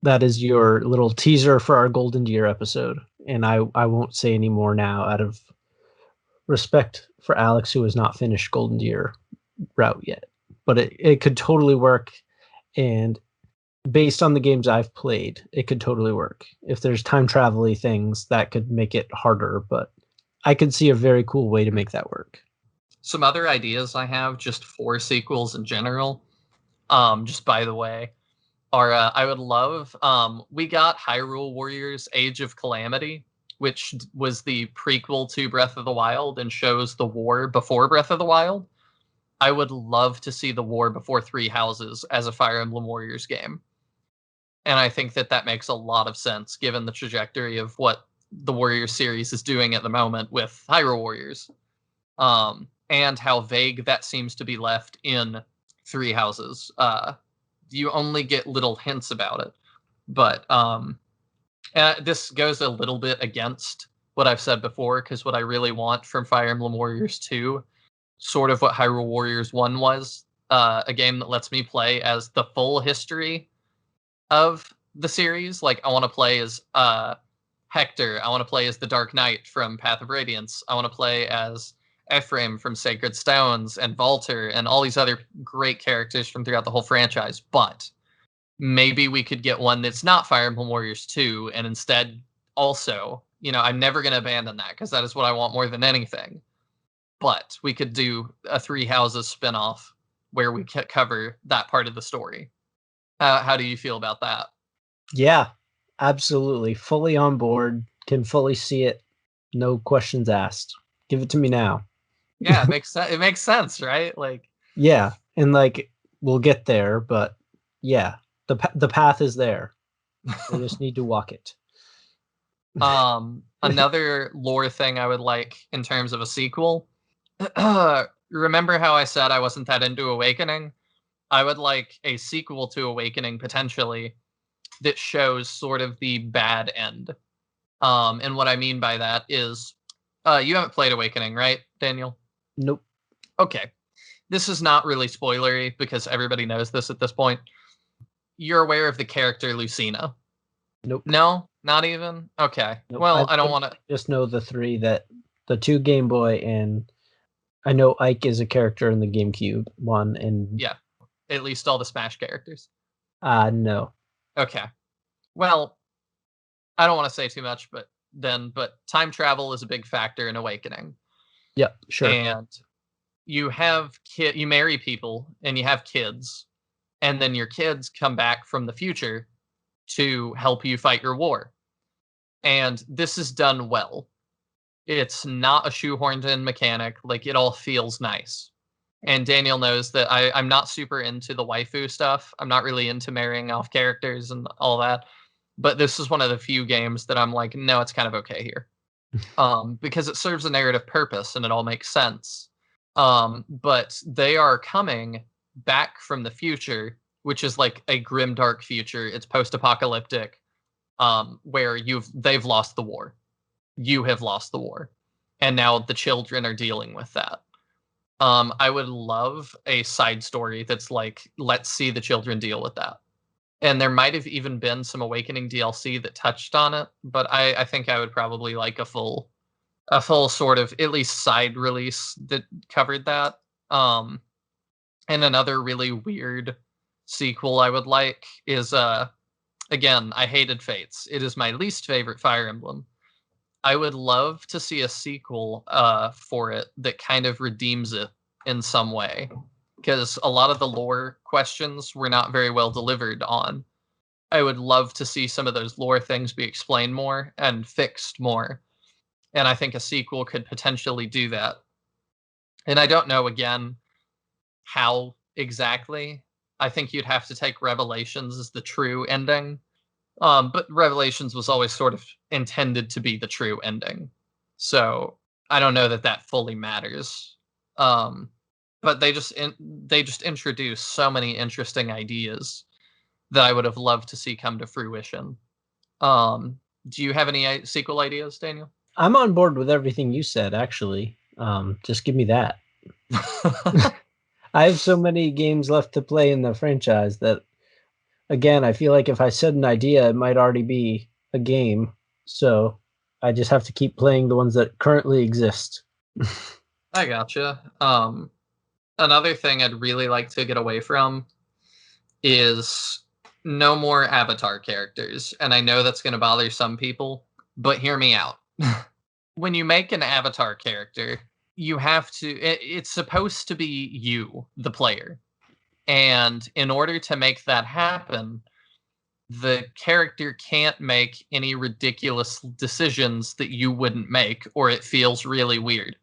That is your little teaser for our Golden Deer episode, and I won't say any more now out of respect for Alex, who has not finished Golden Deer route yet. But it could totally work, and based on the games I've played, it could totally work. If there's time travel-y things, that could make it harder, but I could see a very cool way to make that work. Some other ideas I have just for sequels in general, just by the way, are I would love, we got Hyrule Warriors Age of Calamity, which was the prequel to Breath of the Wild and shows the war before Breath of the Wild. I would love to see the war before Three Houses as a Fire Emblem Warriors game. And I think that makes a lot of sense given the trajectory of what the Warriors series is doing at the moment with Hyrule Warriors. And how vague that seems to be left in Three Houses. You only get little hints about it. But this goes a little bit against what I've said before, because what I really want from Fire Emblem Warriors 2, sort of what Hyrule Warriors 1 was, a game that lets me play as the full history of the series. Like, I want to play as Hector. I want to play as the Dark Knight from Path of Radiance. I want to play as Ephraim from Sacred Stones and Valter and all these other great characters from throughout the whole franchise. But maybe we could get one that's not Fire Emblem Warriors 2 and instead also, I'm never going to abandon that because that is what I want more than anything. But we could do a Three Houses spinoff where we cover that part of the story. How do you feel about that? Yeah, absolutely. Fully on board. Can fully see it. No questions asked. Give it to me now. Yeah, it makes sense. It makes sense, right? Like, yeah, and like we'll get there, but yeah, the path is there. We just need to walk it. Another lore thing I would like in terms of a sequel. Remember how I said I wasn't that into Awakening? I would like a sequel to Awakening potentially that shows sort of the bad end. And what I mean by that is, you haven't played Awakening, right, Daniel? Nope. Okay. This is not really spoilery because everybody knows this at this point. You're aware of the character Lucina? Nope. No? Not even? Okay. Nope. Well, I don't want to... just know the two Game Boy, and I know Ike is a character in the GameCube one, and... Yeah. At least all the Smash characters. No. Okay. Well, I don't want to say too much, but time travel is a big factor in Awakening. Yep, sure. And you have you marry people and you have kids, and then your kids come back from the future to help you fight your war. And this is done well. It's not a shoehorned in mechanic, like it all feels nice. And Daniel knows that I'm not super into the waifu stuff. I'm not really into marrying off characters and all that. But this is one of the few games that I'm like, no, it's kind of okay here. Because it serves a narrative purpose and it all makes sense. But they are coming back from the future, which is like a grim, dark future. It's post-apocalyptic, where they've lost the war. You have lost the war. And now the children are dealing with that. I would love a side story that's like, let's see the children deal with that. And there might have even been some Awakening DLC that touched on it, but I think I would probably like a full sort of at least side release that covered that. And another really weird sequel I would like is again, I hated Fates. It is my least favorite Fire Emblem. I would love to see a sequel for it that kind of redeems it in some way, because a lot of the lore questions were not very well delivered on. I would love to see some of those lore things be explained more and fixed more. And I think a sequel could potentially do that. And I don't know, again, how exactly. I think you'd have to take Revelations as the true ending. But Revelations was always sort of intended to be the true ending. So I don't know that that fully matters. But they just introduce so many interesting ideas that I would have loved to see come to fruition. Do you have any sequel ideas, Daniel? I'm on board with everything you said, actually. Just give me that. I have so many games left to play in the franchise that, again, I feel like if I said an idea, it might already be a game. So I just have to keep playing the ones that currently exist. I gotcha. Another thing I'd really like to get away from is no more Avatar characters. And I know that's going to bother some people, but hear me out. When you make an Avatar character, you have to, it's supposed to be you, the player. And in order to make that happen, the character can't make any ridiculous decisions that you wouldn't make, or it feels really weird.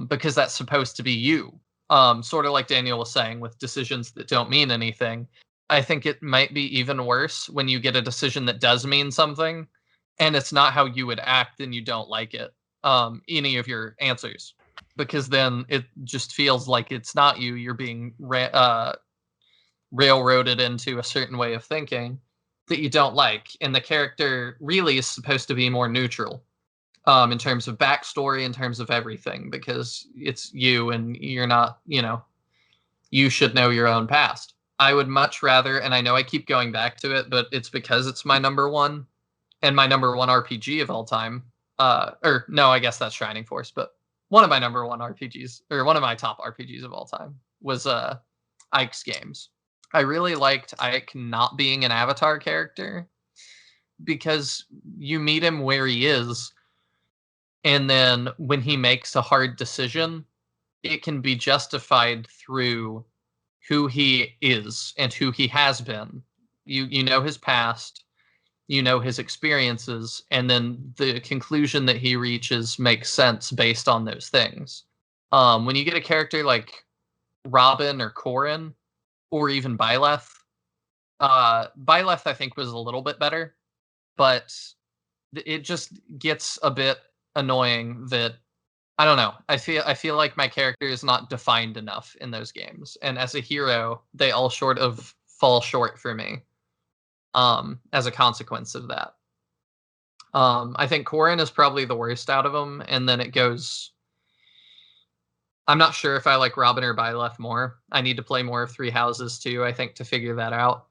Because that's supposed to be you. Sort of like Daniel was saying with decisions that don't mean anything. I think it might be even worse when you get a decision that does mean something, and it's not how you would act and you don't like it, any of your answers. Because then it just feels like it's not you. You're being railroaded into a certain way of thinking that you don't like. And the character really is supposed to be more neutral. In terms of backstory, in terms of everything, because it's you and you're not, you should know your own past. I would much rather, and I know I keep going back to it, but it's because it's my number one and my number one RPG of all time. Or no, I guess that's Shining Force, but one of my number one RPGs, or one of my top RPGs of all time, was Ike's games. I really liked Ike not being an Avatar character because you meet him where he is. And then when he makes a hard decision, it can be justified through who he is and who he has been. You know his past, you know his experiences, and then the conclusion that he reaches makes sense based on those things. When you get a character like Robin or Corrin, or even Byleth, Byleth I think was a little bit better, but it just gets a bit annoying that I don't know. I feel like my character is not defined enough in those games, and as a hero, they all sort of fall short for me. As a consequence of that, I think Corrin is probably the worst out of them, and then it goes. I'm not sure if I like Robin or Byleth more. I need to play more of Three Houses too, I think, to figure that out.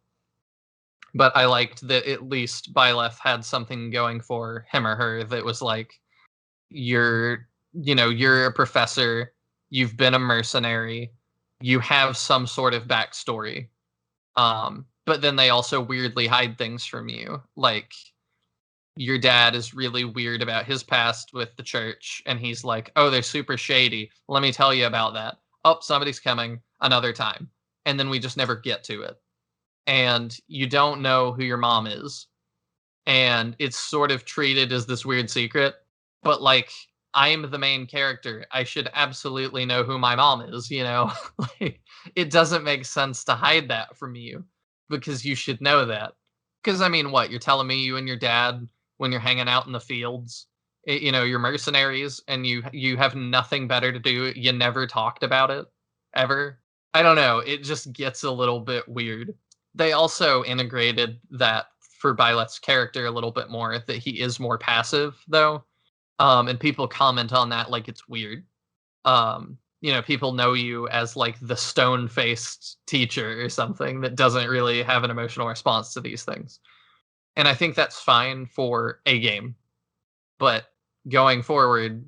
But I liked that at least Byleth had something going for him or her that was like, you're a professor, you've been a mercenary, you have some sort of backstory. But then they also weirdly hide things from you. Like, your dad is really weird about his past with the church, and he's like, oh, they're super shady. Let me tell you about that. Oh, somebody's coming another time. And then we just never get to it. And you don't know who your mom is. And it's sort of treated as this weird secret. But, like, I'm the main character. I should absolutely know who my mom is, Like, it doesn't make sense to hide that from you, because you should know that. Because, I mean, what? You're telling me you and your dad, when you're hanging out in the fields, you're mercenaries and you have nothing better to do. You never talked about it, ever. I don't know. It just gets a little bit weird. They also integrated that for Byleth's character a little bit more, that he is more passive, though. And people comment on that like it's weird. people know you as like the stone-faced teacher or something that doesn't really have an emotional response to these things. And I think that's fine for a game. But going forward,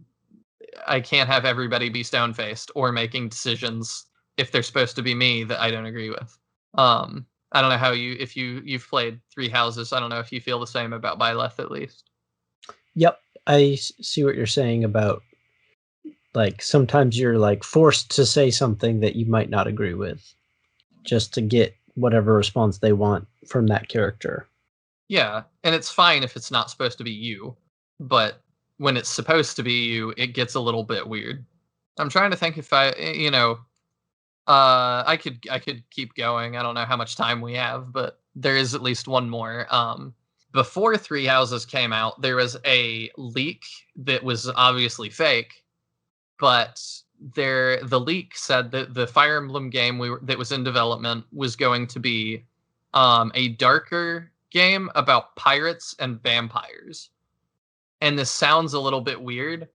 I can't have everybody be stone-faced or making decisions if they're supposed to be me that I don't agree with. I don't know how if you've played Three Houses, I don't know if you feel the same about Byleth at least. Yep, I see what you're saying about, like, sometimes you're like forced to say something that you might not agree with just to get whatever response they want from that character. Yeah, and it's fine if it's not supposed to be you, but when it's supposed to be you, it gets a little bit weird. I'm trying to think if I could keep going. I don't know how much time we have, but there is at least one more. Before Three Houses came out, there was a leak that was obviously fake, but the leak said that the Fire Emblem game that was in development was going to be a darker game about pirates and vampires. And this sounds a little bit weird,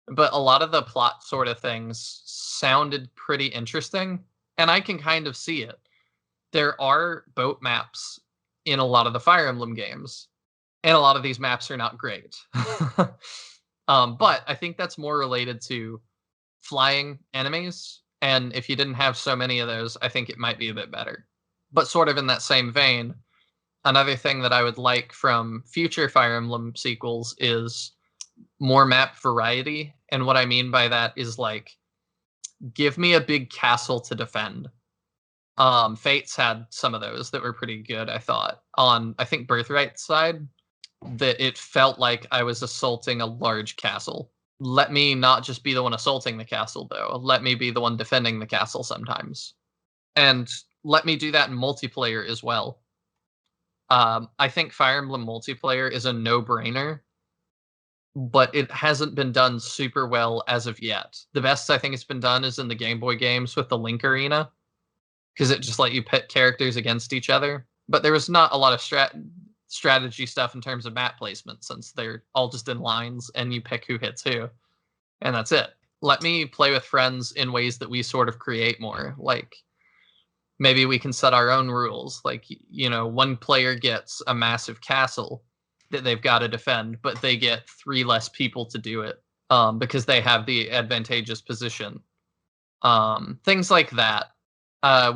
but a lot of the plot sort of things sounded pretty interesting, and I can kind of see it. There are boat maps in a lot of the Fire Emblem games, and a lot of these maps are not great. But I think that's more related to flying enemies, and if you didn't have so many of those, I think it might be a bit better. But sort of in that same vein, another thing that I would like from future Fire Emblem sequels is more map variety. And what I mean by that is, like, give me a big castle to defend. Fates had some of those that were pretty good, I thought. On, I think, Birthright's side, that it felt like I was assaulting a large castle. Let me not just be the one assaulting the castle, though. Let me be the one defending the castle sometimes. And let me do that in multiplayer as well. I think Fire Emblem multiplayer is a no-brainer, but it hasn't been done super well as of yet. The best I think it's been done is in the Game Boy games with the Link Arena, because it just let you pit characters against each other. But there was not a lot of strategy stuff in terms of map placement, since they're all just in lines and you pick who hits who, and that's it. Let me play with friends in ways that we sort of create more. Like, maybe we can set our own rules. Like, one player gets a massive castle that they've got to defend, but they get 3 less people to do it because they have the advantageous position. Things like that.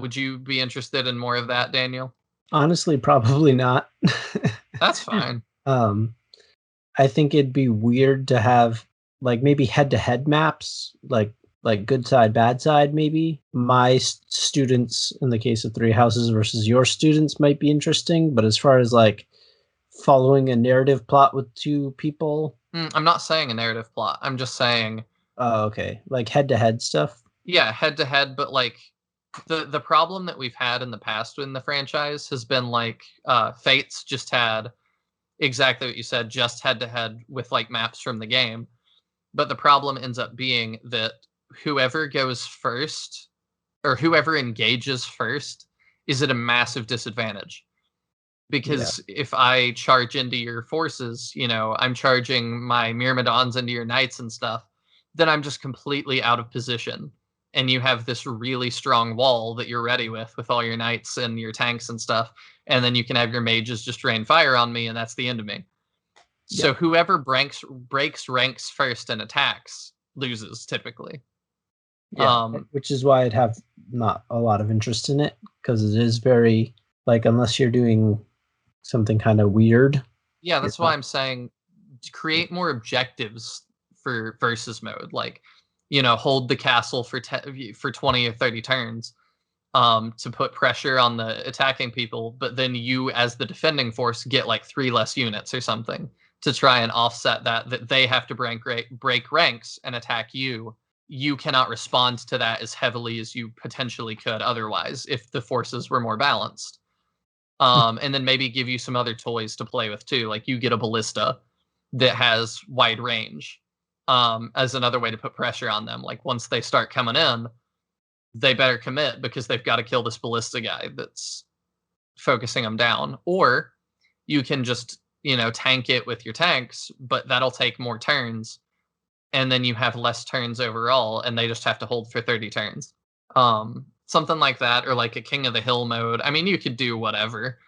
Would you be interested in more of that, Daniel? Honestly, probably not. That's fine. I think it'd be weird to have, like, maybe head-to-head maps, like good side, bad side, maybe. My students, in the case of Three Houses, versus your students might be interesting, but as far as, like, following a narrative plot with 2 people... I'm not saying a narrative plot. I'm just saying... Oh, okay. Like, head-to-head stuff? Yeah, head-to-head, but, like, the problem that we've had in the past in the franchise has been, like, Fates just had exactly what you said, just head-to-head with, like, maps from the game. But the problem ends up being that whoever goes first, or whoever engages first, is at a massive disadvantage. Because if I charge into your forces, I'm charging my Myrmidons into your knights and stuff, then I'm just completely out of position. And you have this really strong wall that you're ready with all your knights and your tanks and stuff. And then you can have your mages just rain fire on me, and that's the end of me. Yeah. So whoever breaks ranks first and attacks loses, typically. Yeah, which is why I'd have not a lot of interest in it, because it is very, like, unless you're doing something kind of weird. Yeah, that's why I'm saying create more objectives for versus mode. Like, hold the castle for 20 or 30 turns to put pressure on the attacking people, but then you, as the defending force, get like 3 less units or something to try and offset that they have to break ranks and attack you. You cannot respond to that as heavily as you potentially could otherwise if the forces were more balanced. And then maybe give you some other toys to play with too. Like, you get a ballista that has wide range as another way to put pressure on them. Like, once they start coming in, they better commit, because they've got to kill this ballista guy that's focusing them down. Or you can just, tank it with your tanks, but that'll take more turns. and then you have less turns overall, and they just have to hold for 30 turns. Something like that, or like a King of the Hill mode. I mean, you could do whatever.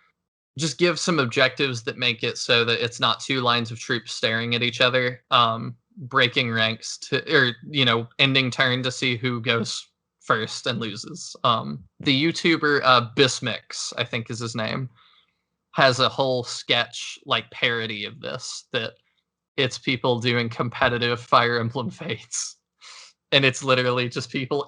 Just give some objectives that make it so that it's not two lines of troops staring at each other, breaking ranks or ending turn to see who goes first and loses. The YouTuber Bismix, I think is his name, has a whole sketch like parody of this, that it's people doing competitive Fire Emblem Fates. And it's literally just people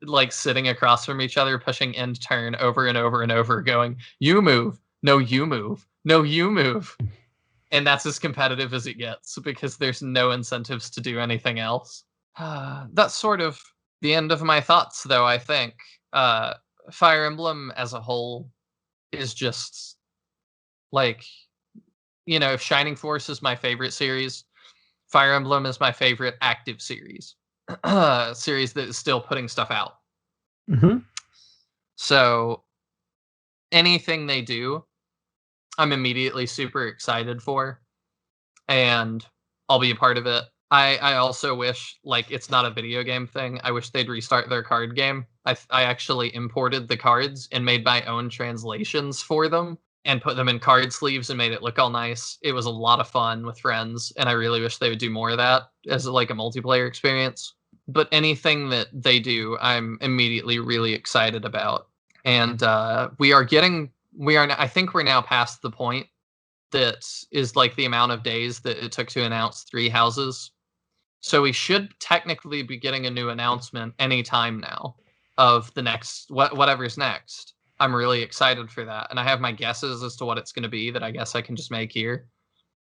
like sitting across from each other, pushing end turn over and over and over, going, you move, no, you move, no, you move. And that's as competitive as it gets, because there's no incentives to do anything else. That's sort of the end of my thoughts, though, I think. Fire Emblem as a whole is just like, if Shining Force is my favorite series, Fire Emblem is my favorite active series. Series that is still putting stuff out. Mm-hmm. So anything they do, I'm immediately super excited for, and I'll be a part of it. I also wish, like, it's not a video game thing. I wish they'd restart their card game. I actually imported the cards and made my own translations for them and put them in card sleeves and made it look all nice. It was a lot of fun with friends, and I really wish they would do more of that as like a multiplayer experience. But anything that they do, I'm immediately really excited about. And I think we're now past the point that is like the amount of days that it took to announce 3 houses. So we should technically be getting a new announcement anytime now of the next, whatever's next. I'm really excited for that. And I have my guesses as to what it's going to be that I guess I can just make here.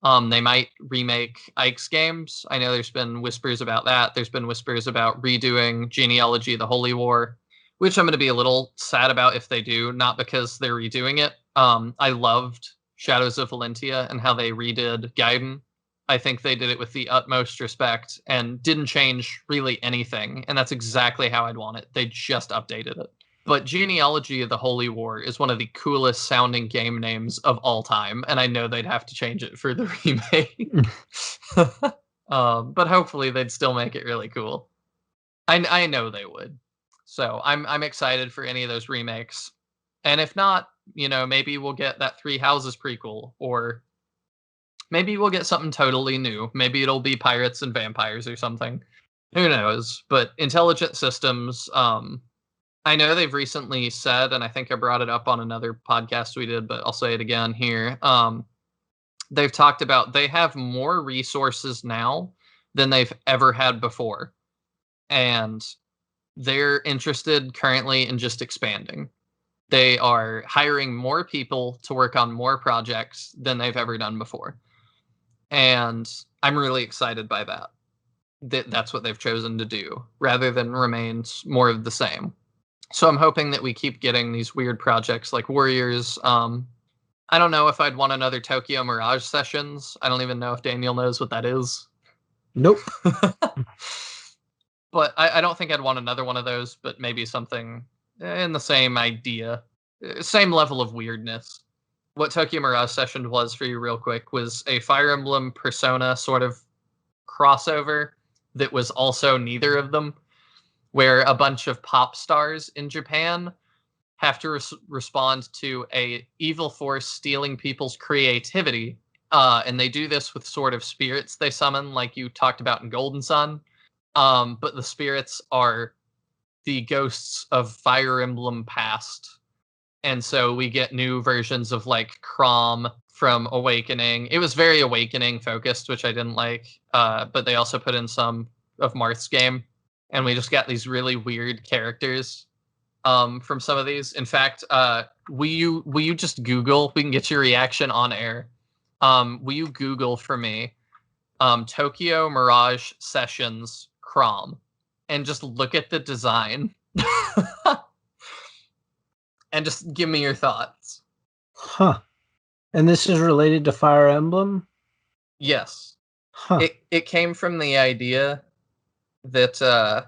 They might remake Ike's games. I know there's been whispers about that. There's been whispers about redoing Genealogy of the Holy War, which I'm going to be a little sad about if they do, not because they're redoing it. I loved Shadows of Valentia and how they redid Gaiden. I think they did it with the utmost respect and didn't change really anything. And that's exactly how I'd want it. They just updated it. But Genealogy of the Holy War is one of the coolest sounding game names of all time. And I know they'd have to change it for the remake. But hopefully they'd still make it really cool. I know they would. So I'm excited for any of those remakes. And if not, maybe we'll get that 3 Houses prequel, or maybe we'll get something totally new. Maybe it'll be pirates and vampires or something. Who knows? But Intelligent Systems, I know they've recently said, and I think I brought it up on another podcast we did, but I'll say it again here. They've talked about they have more resources now than they've ever had before. And they're interested currently in just expanding. They are hiring more people to work on more projects than they've ever done before. And I'm really excited by that. That's what they've chosen to do, rather than remain more of the same. So I'm hoping that we keep getting these weird projects like Warriors. I don't know if I'd want another Tokyo Mirage Sessions. I don't even know if Daniel knows what that is. Nope. But I don't think I'd want another one of those, but maybe something in the same idea, same level of weirdness. What Tokyo Mirage Session was, for you real quick, was a Fire Emblem Persona sort of crossover that was also neither of them, where a bunch of pop stars in Japan have to respond to a evil force stealing people's creativity. And they do this with sort of spirits they summon, like you talked about in Golden Sun. But the spirits are the ghosts of Fire Emblem past. And so we get new versions of like Chrom from Awakening. It was very Awakening focused, which I didn't like. But they also put in some of Marth's game. And we just got these really weird characters from some of these. In fact, will you just Google? We can get your reaction on air. Will you Google for me Tokyo Mirage Sessions Chrom and just look at the design and just give me your thoughts. Huh. And this is related to Fire Emblem? Yes. Huh. It came from the idea that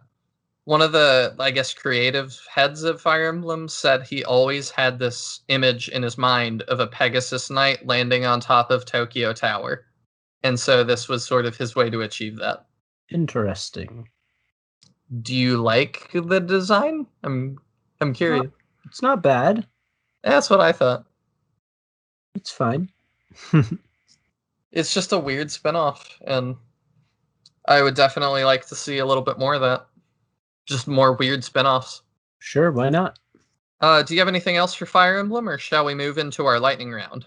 one of the, I guess, creative heads of Fire Emblem said he always had this image in his mind of a Pegasus Knight landing on top of Tokyo Tower. And so this was sort of his way to achieve that. Interesting. Do you like the design? I'm curious. It's not bad. That's what I thought. It's fine. It's just a weird spinoff, and I would definitely like to see a little bit more of that. Just more weird spinoffs. Sure, why not? Do you have anything else for Fire Emblem, or shall we move into our lightning round?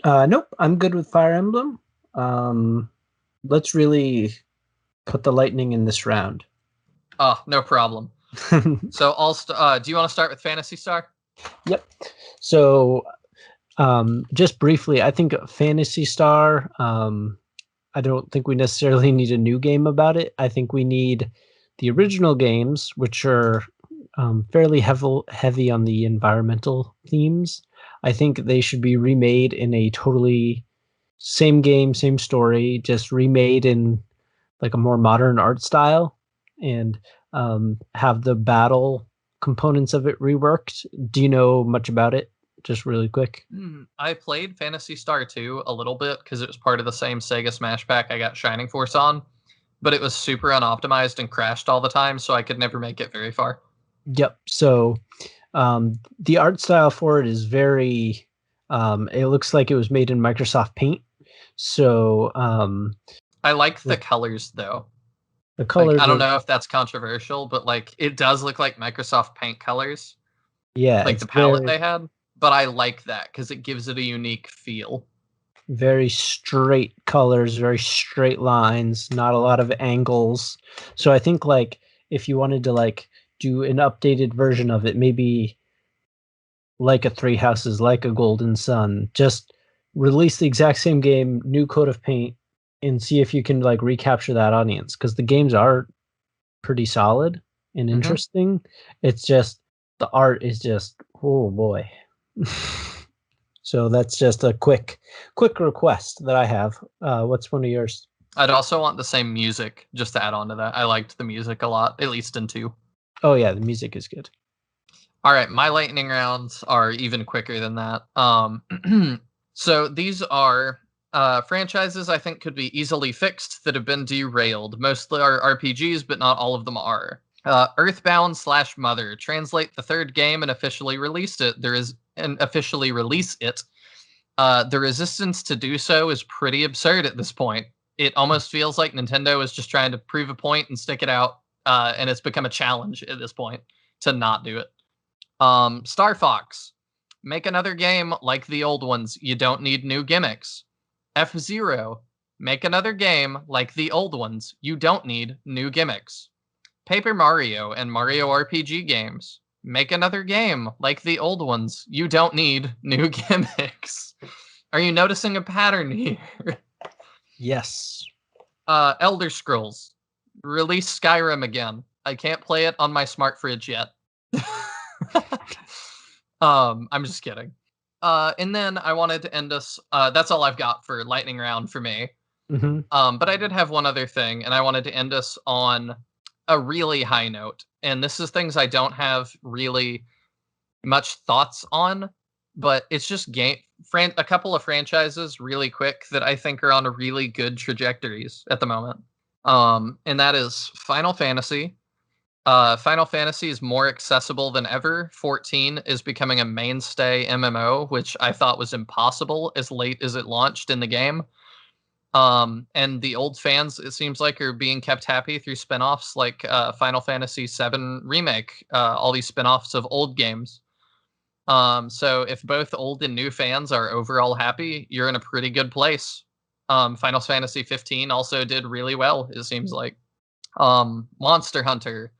Nope, I'm good with Fire Emblem. Let's really put the lightning in this round. No problem. So do you want to start with Phantasy Star? Yep. So, just briefly, I think Phantasy Star, I don't think we necessarily need a new game about it. I think we need the original games, which are fairly heavy on the environmental themes. I think they should be remade in a totally same game, same story, just remade in like a more modern art style, and have the battle components of it reworked. Do you know much about it? Just really quick. I played Phantasy Star 2 a little bit because it was part of the same Sega Smash Pack I got Shining Force on, but it was super unoptimized and crashed all the time, so I could never make it very far. Yep. So the art style for it is very, it looks like it was made in Microsoft Paint. So I like the colors, though. The colors. I don't know if that's controversial, but like it does look like Microsoft Paint colors. Yeah, like the palette they had. But I like that because it gives it a unique feel. Very straight colors, very straight lines, not a lot of angles. So I think like if you wanted to like do an updated version of it, maybe like a Three Houses, like a Golden Sun, just release the exact same game, new coat of paint, and see if you can like recapture that audience, because the games are pretty solid and interesting. It's just the art is just, oh boy. So that's just a quick request that I have. What's one of yours? I'd also want the same music, just to add on to that. I liked the music a lot, at least in 2. Oh yeah, the music is good. All right, my lightning rounds are even quicker than that. So these are franchises I think could be easily fixed that have been derailed. Mostly are RPGs, but not all of them are. Earthbound/Mother. Translate the third game and officially release it. The resistance to do so is pretty absurd at this point. It almost feels like Nintendo is just trying to prove a point and stick it out, and it's become a challenge at this point to not do it. Star Fox. Make another game like the old ones. You don't need new gimmicks. F-Zero. Make another game like the old ones. You don't need new gimmicks. Paper Mario and Mario RPG games. Make another game like the old ones. You don't need new gimmicks. Are you noticing a pattern here? Yes. Elder Scrolls. Release Skyrim again. I can't play it on my smart fridge yet. I'm just kidding. And then I wanted to end us. That's all I've got for lightning round for me. But I did have one other thing, and I wanted to end us on a really high note. And this is things I don't have really much thoughts on, but it's just a couple of franchises really quick that I think are on a really good trajectories at the moment. And that is Final Fantasy. Final Fantasy is more accessible than ever. 14 is becoming a mainstay MMO, which I thought was impossible as late as it launched in the game. And the old fans, it seems like, are being kept happy through spinoffs like Final Fantasy VII Remake, all these spinoffs of old games. So if both old and new fans are overall happy, you're in a pretty good place. Final Fantasy 15 also did really well, it seems like. Monster Hunter.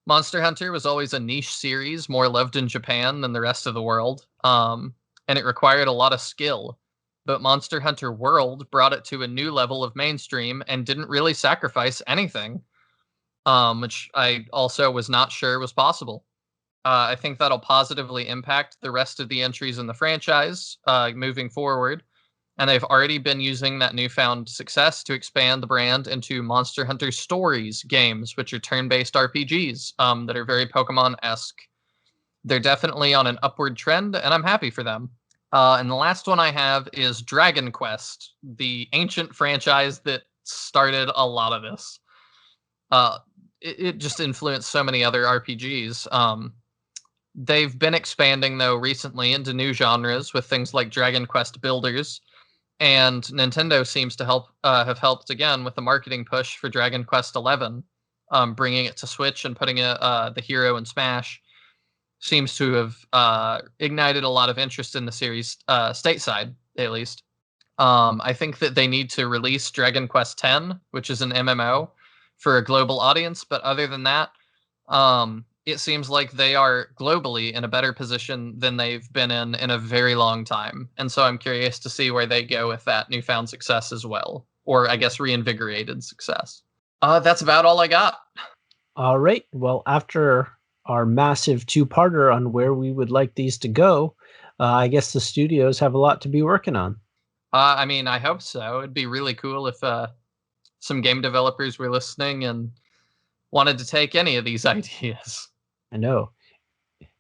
Monster Hunter was always a niche series, more loved in Japan than the rest of the world. And it required a lot of skill. But Monster Hunter World brought it to a new level of mainstream and didn't really sacrifice anything, which I also was not sure was possible. I think that'll positively impact the rest of the entries in the franchise moving forward. And they've already been using that newfound success to expand the brand into Monster Hunter Stories games, which are turn-based RPGs that are very Pokemon-esque. They're definitely on an upward trend, and I'm happy for them. And the last one I have is Dragon Quest, the ancient franchise that started a lot of this. it just influenced so many other RPGs. They've been expanding, though, recently into new genres with things like Dragon Quest Builders, and Nintendo seems to have helped again with the marketing push for Dragon Quest XI, bringing it to Switch and putting the hero in Smash. Seems to have ignited a lot of interest in the series stateside, at least. I think that they need to release Dragon Quest X, which is an MMO, for a global audience. But other than that, it seems like they are globally in a better position than they've been in a very long time. And so I'm curious to see where they go with that newfound success as well. Or I guess reinvigorated success. That's about all I got. All right. Well, after our massive two-parter on where we would like these to go, I guess the studios have a lot to be working on. I mean, I hope so. It'd be really cool if some game developers were listening and wanted to take any of these ideas. I know.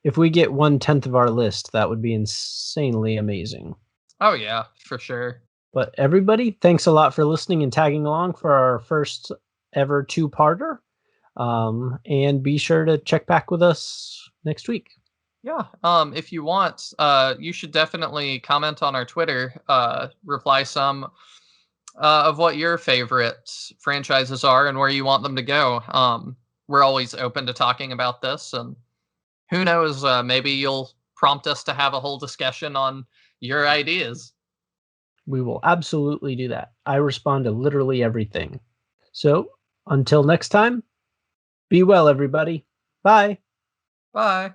If we get 1/10 of our list, that would be insanely amazing. Oh, yeah, for sure. But everybody, thanks a lot for listening and tagging along for our first ever two-parter. And be sure to check back with us next week. Yeah. If you want, you should definitely comment on our Twitter, reply some of what your favorite franchises are and where you want them to go. We're always open to talking about this, and who knows, maybe you'll prompt us to have a whole discussion on your ideas. We will absolutely do that. I respond to literally everything. So until next time, be well, everybody. Bye. Bye.